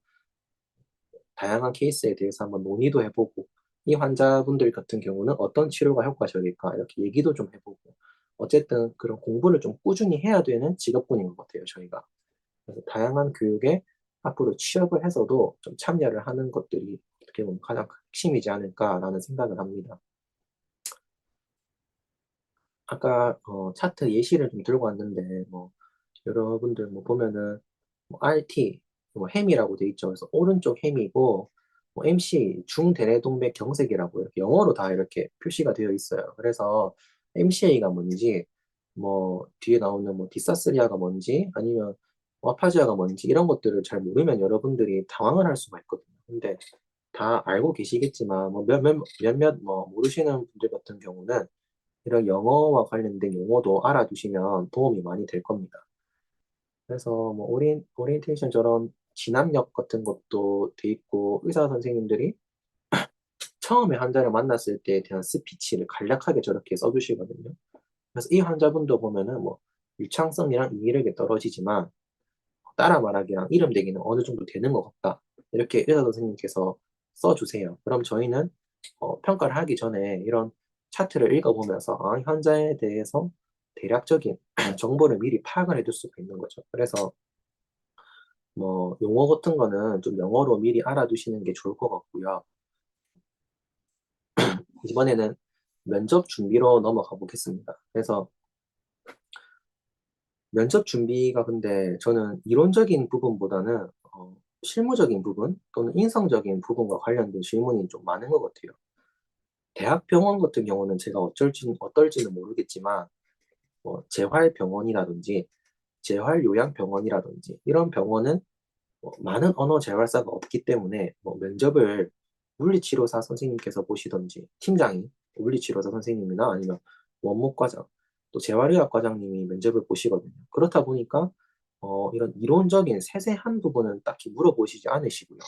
다양한 케이스에 대해서 한번 논의도 해보고, 이 환자분들 같은 경우는 어떤 치료가 효과적일까, 이렇게 얘기도 좀 해보고, 어쨌든 그런 공부를 좀 꾸준히 해야 되는 직업군인 것 같아요, 저희가. 그래서 다양한 교육에 앞으로 취업을 해서도 좀 참여를 하는 것들이 어떻게 보면 가장 큰 핵심이지 않을까라는 생각을 합니다. 아까 차트 예시를 좀 들고 왔는데, 뭐, 여러분들 뭐 보면은 뭐 RT, 뭐 햄이라고 돼 있죠. 그래서 오른쪽 햄이고, 뭐 MC 중대뇌동맥 경색이라고 이렇게 영어로 다 이렇게 표시가 되어 있어요. 그래서 MCA가 뭔지, 뭐 뒤에 나오는 뭐 디사스리아가 뭔지, 아니면 뭐 아파지아가 뭔지 이런 것들을 잘 모르면 여러분들이 당황을 할 수가 있거든요. 근데 다 알고 계시겠지만 뭐 몇몇 뭐 모르시는 분들 같은 경우는 이런 영어와 관련된 용어도 알아두시면 도움이 많이 될 겁니다. 그래서 뭐 오리엔테이션처럼 진압력 같은 것도 돼 있고, 의사 선생님들이 처음에 환자를 만났을 때에 대한 스피치를 간략하게 저렇게 써주시거든요. 그래서 이 환자분도 보면은 뭐 유창성이랑 인지력이 떨어지지만 따라 말하기랑 이름 대기는 어느 정도 되는 것 같다. 이렇게 의사 선생님께서 써주세요. 그럼 저희는 평가를 하기 전에 이런 차트를 읽어보면서 이 환자에 대해서 대략적인 정보를 미리 파악을 해둘 수가 있는 거죠. 그래서 뭐 용어 같은 거는 좀 영어로 미리 알아두시는 게 좋을 것 같고요. 이번에는 면접 준비로 넘어가 보겠습니다. 그래서 면접 준비가 근데 저는 이론적인 부분보다는 실무적인 부분 또는 인성적인 부분과 관련된 질문이 좀 많은 것 같아요. 대학병원 같은 경우는 제가 어떨지는 모르겠지만 뭐 재활병원이라든지 재활요양병원이라든지 이런 병원은 많은 언어 재활사가 없기 때문에 뭐 면접을 물리치료사 선생님께서 보시든지 팀장이 물리치료사 선생님이나 아니면 원목과장 또 재활의학 과장님이 면접을 보시거든요. 그렇다 보니까 이런 이론적인 세세한 부분은 딱히 물어보시지 않으시고요.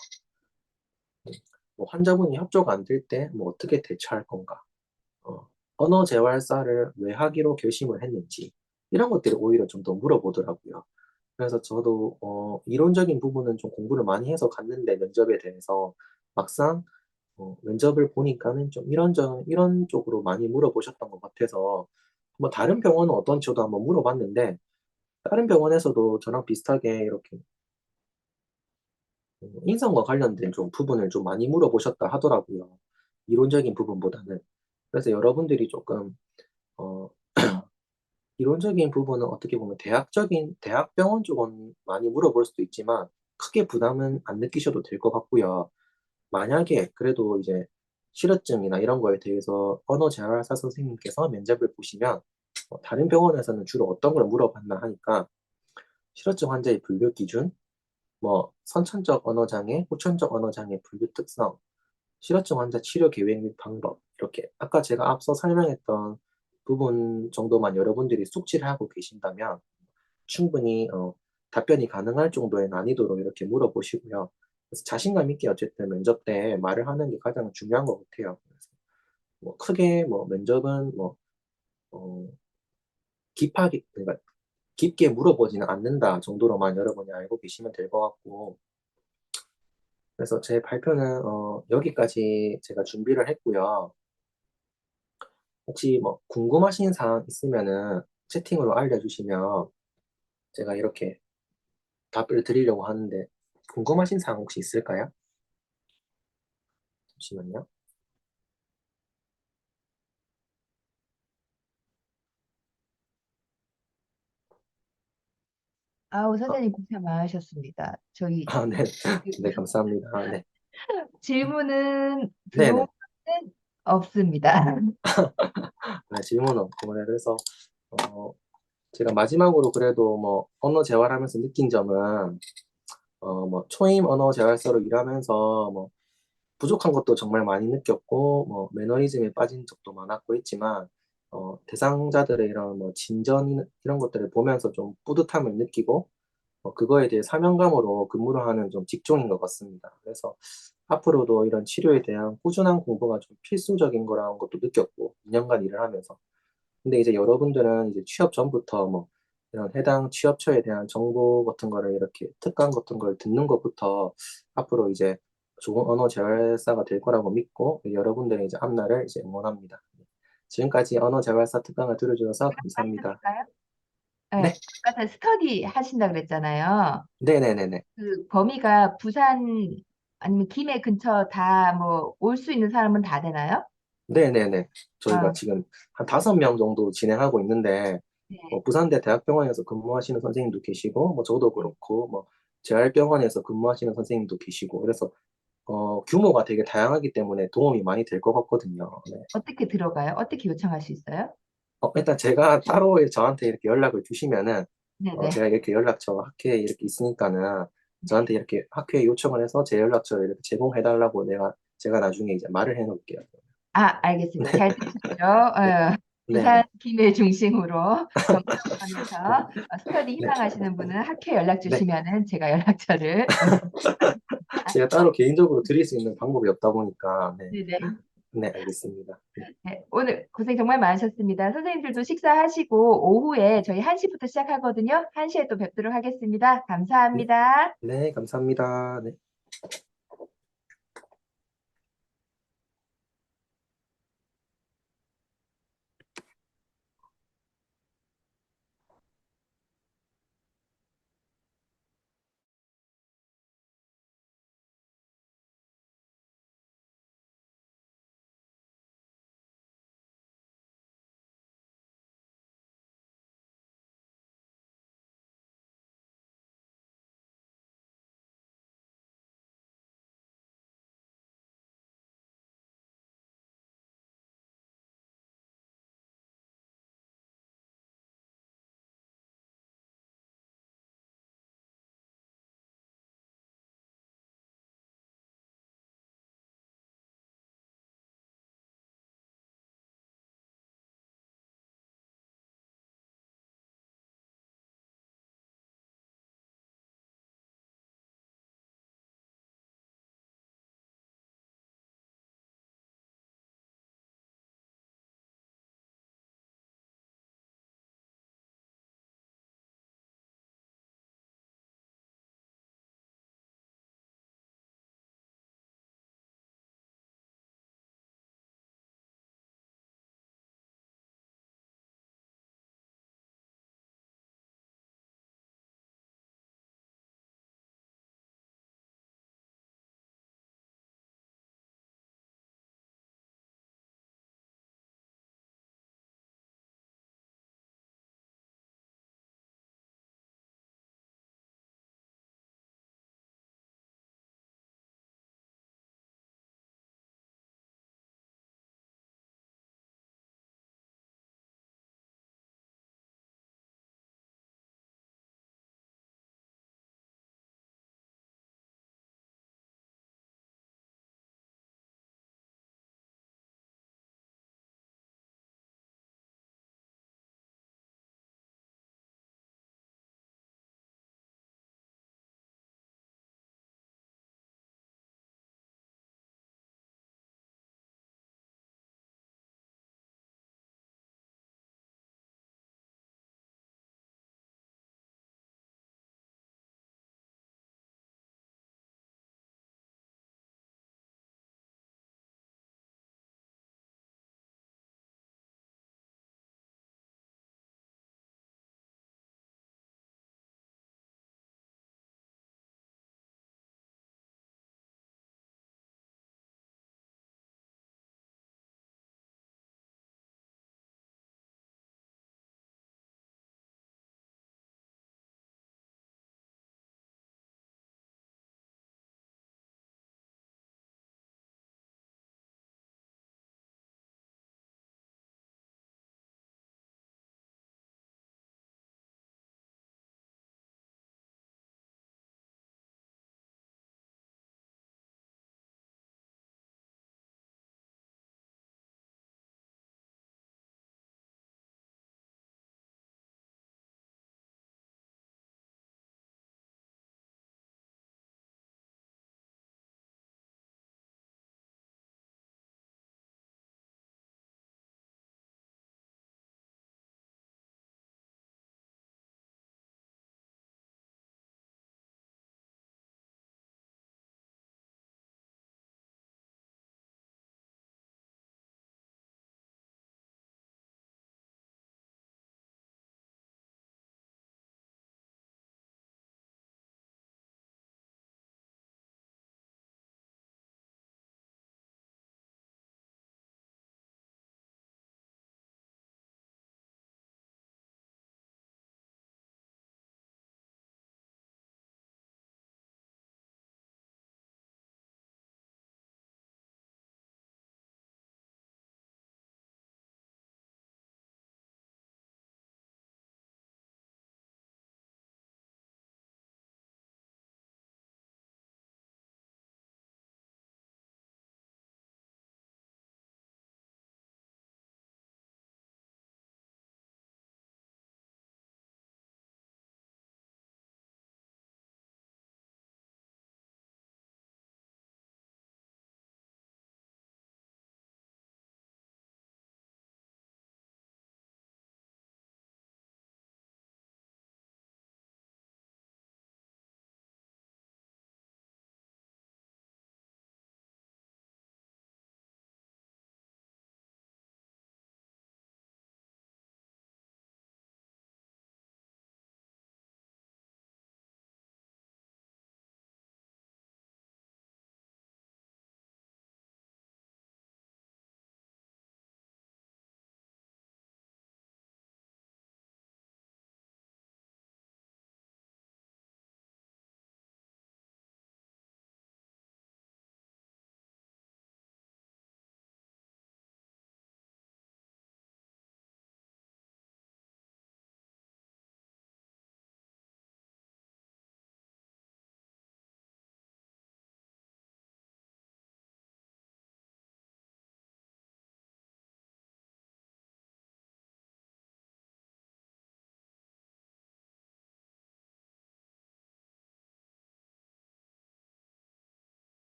뭐 환자분이 협조가 안 될 때 뭐 어떻게 대처할 건가, 어, 언어 재활사를 왜 하기로 결심을 했는지 이런 것들을 오히려 좀 더 물어보더라고요. 그래서 저도 이론적인 부분은 좀 공부를 많이 해서 갔는데 면접에 대해서 막상 면접을 보니까는 좀 이런저런 이런 쪽으로 많이 물어보셨던 것 같아서 뭐 다른 병원은 어떤지 저도 한번 물어봤는데 다른 병원에서도 저랑 비슷하게 이렇게 인성과 관련된 좀 부분을 좀 많이 물어보셨다 하더라고요. 이론적인 부분보다는. 그래서 여러분들이 조금 어, 이론적인 부분은 어떻게 보면 대학병원 쪽은 많이 물어볼 수도 있지만 크게 부담은 안 느끼셔도 될 것 같고요. 만약에 그래도 이제 실어증이나 이런 거에 대해서 언어 재활사 선생님께서 면접을 보시면 다른 병원에서는 주로 어떤 걸 물어봤나 하니까 실어증 환자의 분류 기준, 뭐 선천적 언어 장애, 후천적 언어 장애 분류 특성, 실어증 환자 치료 계획 및 방법 이렇게 아까 제가 앞서 설명했던 부분 정도만 여러분들이 숙지를 하고 계신다면 충분히 답변이 가능할 정도의 난이도로 이렇게 물어보시고요. 그래서 자신감 있게 어쨌든 면접 때 말을 하는 게 가장 중요한 것 같아요. 그래서 뭐 크게 뭐 면접은 뭐 어, 깊하게 그러니까 깊게 물어보지는 않는다 정도로만 여러분이 알고 계시면 될 것 같고, 그래서 제 발표는 여기까지 제가 준비를 했고요. 혹시 뭐 궁금하신 사항 있으면은 채팅으로 알려주시면 제가 이렇게 답을 드리려고 하는데 궁금하신 사항 혹시 있을까요? 잠시만요. 아우, 아, 선생님 고생 많으셨습니다. 저희 네. 그 네, 감사합니다. 네. 질문은 들어오는 네네. 없습니다. 네, 질문 없고, 네, 그래서, 어, 제가 마지막으로 그래도 뭐, 언어 재활하면서 느낀 점은, 뭐, 초임 언어 재활사로 일하면서 뭐, 부족한 것도 정말 많이 느꼈고, 뭐, 매너리즘에 빠진 적도 많았고 했지만, 대상자들의 이런 뭐, 진전, 이런 것들을 보면서 좀 뿌듯함을 느끼고, 그거에 대해 사명감으로 근무를 하는 좀 직종인 것 같습니다. 그래서 앞으로도 이런 치료에 대한 꾸준한 공부가 좀 필수적인 거라는 것도 느꼈고, 2년간 일을 하면서. 근데 이제 여러분들은 이제 취업 전부터 뭐 이런 해당 취업처에 대한 정보 같은 거를 이렇게 특강 같은 걸 듣는 것부터 앞으로 이제 좋은 언어 재활사가 될 거라고 믿고 여러분들의 이제 앞날을 이제 응원합니다. 지금까지 언어 재활사 특강을 들어주셔서 감사합니다. 말씀드릴까요? 네, 네, 아까 전 스터디 하신다 그랬잖아요. 네네네네. 그 범위가 부산 아니면 김해 근처 다 뭐 올 수 있는 사람은 다 되나요? 네네네. 저희가 아, 지금 한 5명 정도 진행하고 있는데, 네. 뭐 부산대 대학병원에서 근무하시는 선생님도 계시고, 뭐 저도 그렇고, 뭐 재활병원에서 근무하시는 선생님도 계시고, 그래서 규모가 되게 다양하기 때문에 도움이 많이 될 것 같거든요. 네. 어떻게 들어가요? 어떻게 요청할 수 있어요? 일단 제가 따로 저한테 이렇게 연락을 주시면은, 네네. 제가 이렇게 연락처 학회에 이렇게 있으니까는, 네. 저한테 이렇게 학회에 요청을 해서 제 연락처를 이렇게 제공해달라고 제가 나중에 이제 말을 해놓을게요. 아, 알겠습니다. 잘 들으셨죠? 네, 네, 부산 네, 김해 중심으로 네, 경남권에서 스터디 네, 희망하시는 분은 학회 연락 네. 주시면은 제가 연락처를 제가 따로 개인적으로 드릴 수 있는 방법이 없다 보니까, 네, 네네. 네, 알겠습니다. 네, 네, 오늘 고생 정말 많으셨습니다. 선생님들도 식사하시고 오후에 저희 1시부터 시작하거든요. 1시에 또 뵙도록 하겠습니다. 네, 감사합니다. 네, 감사합니다. 네.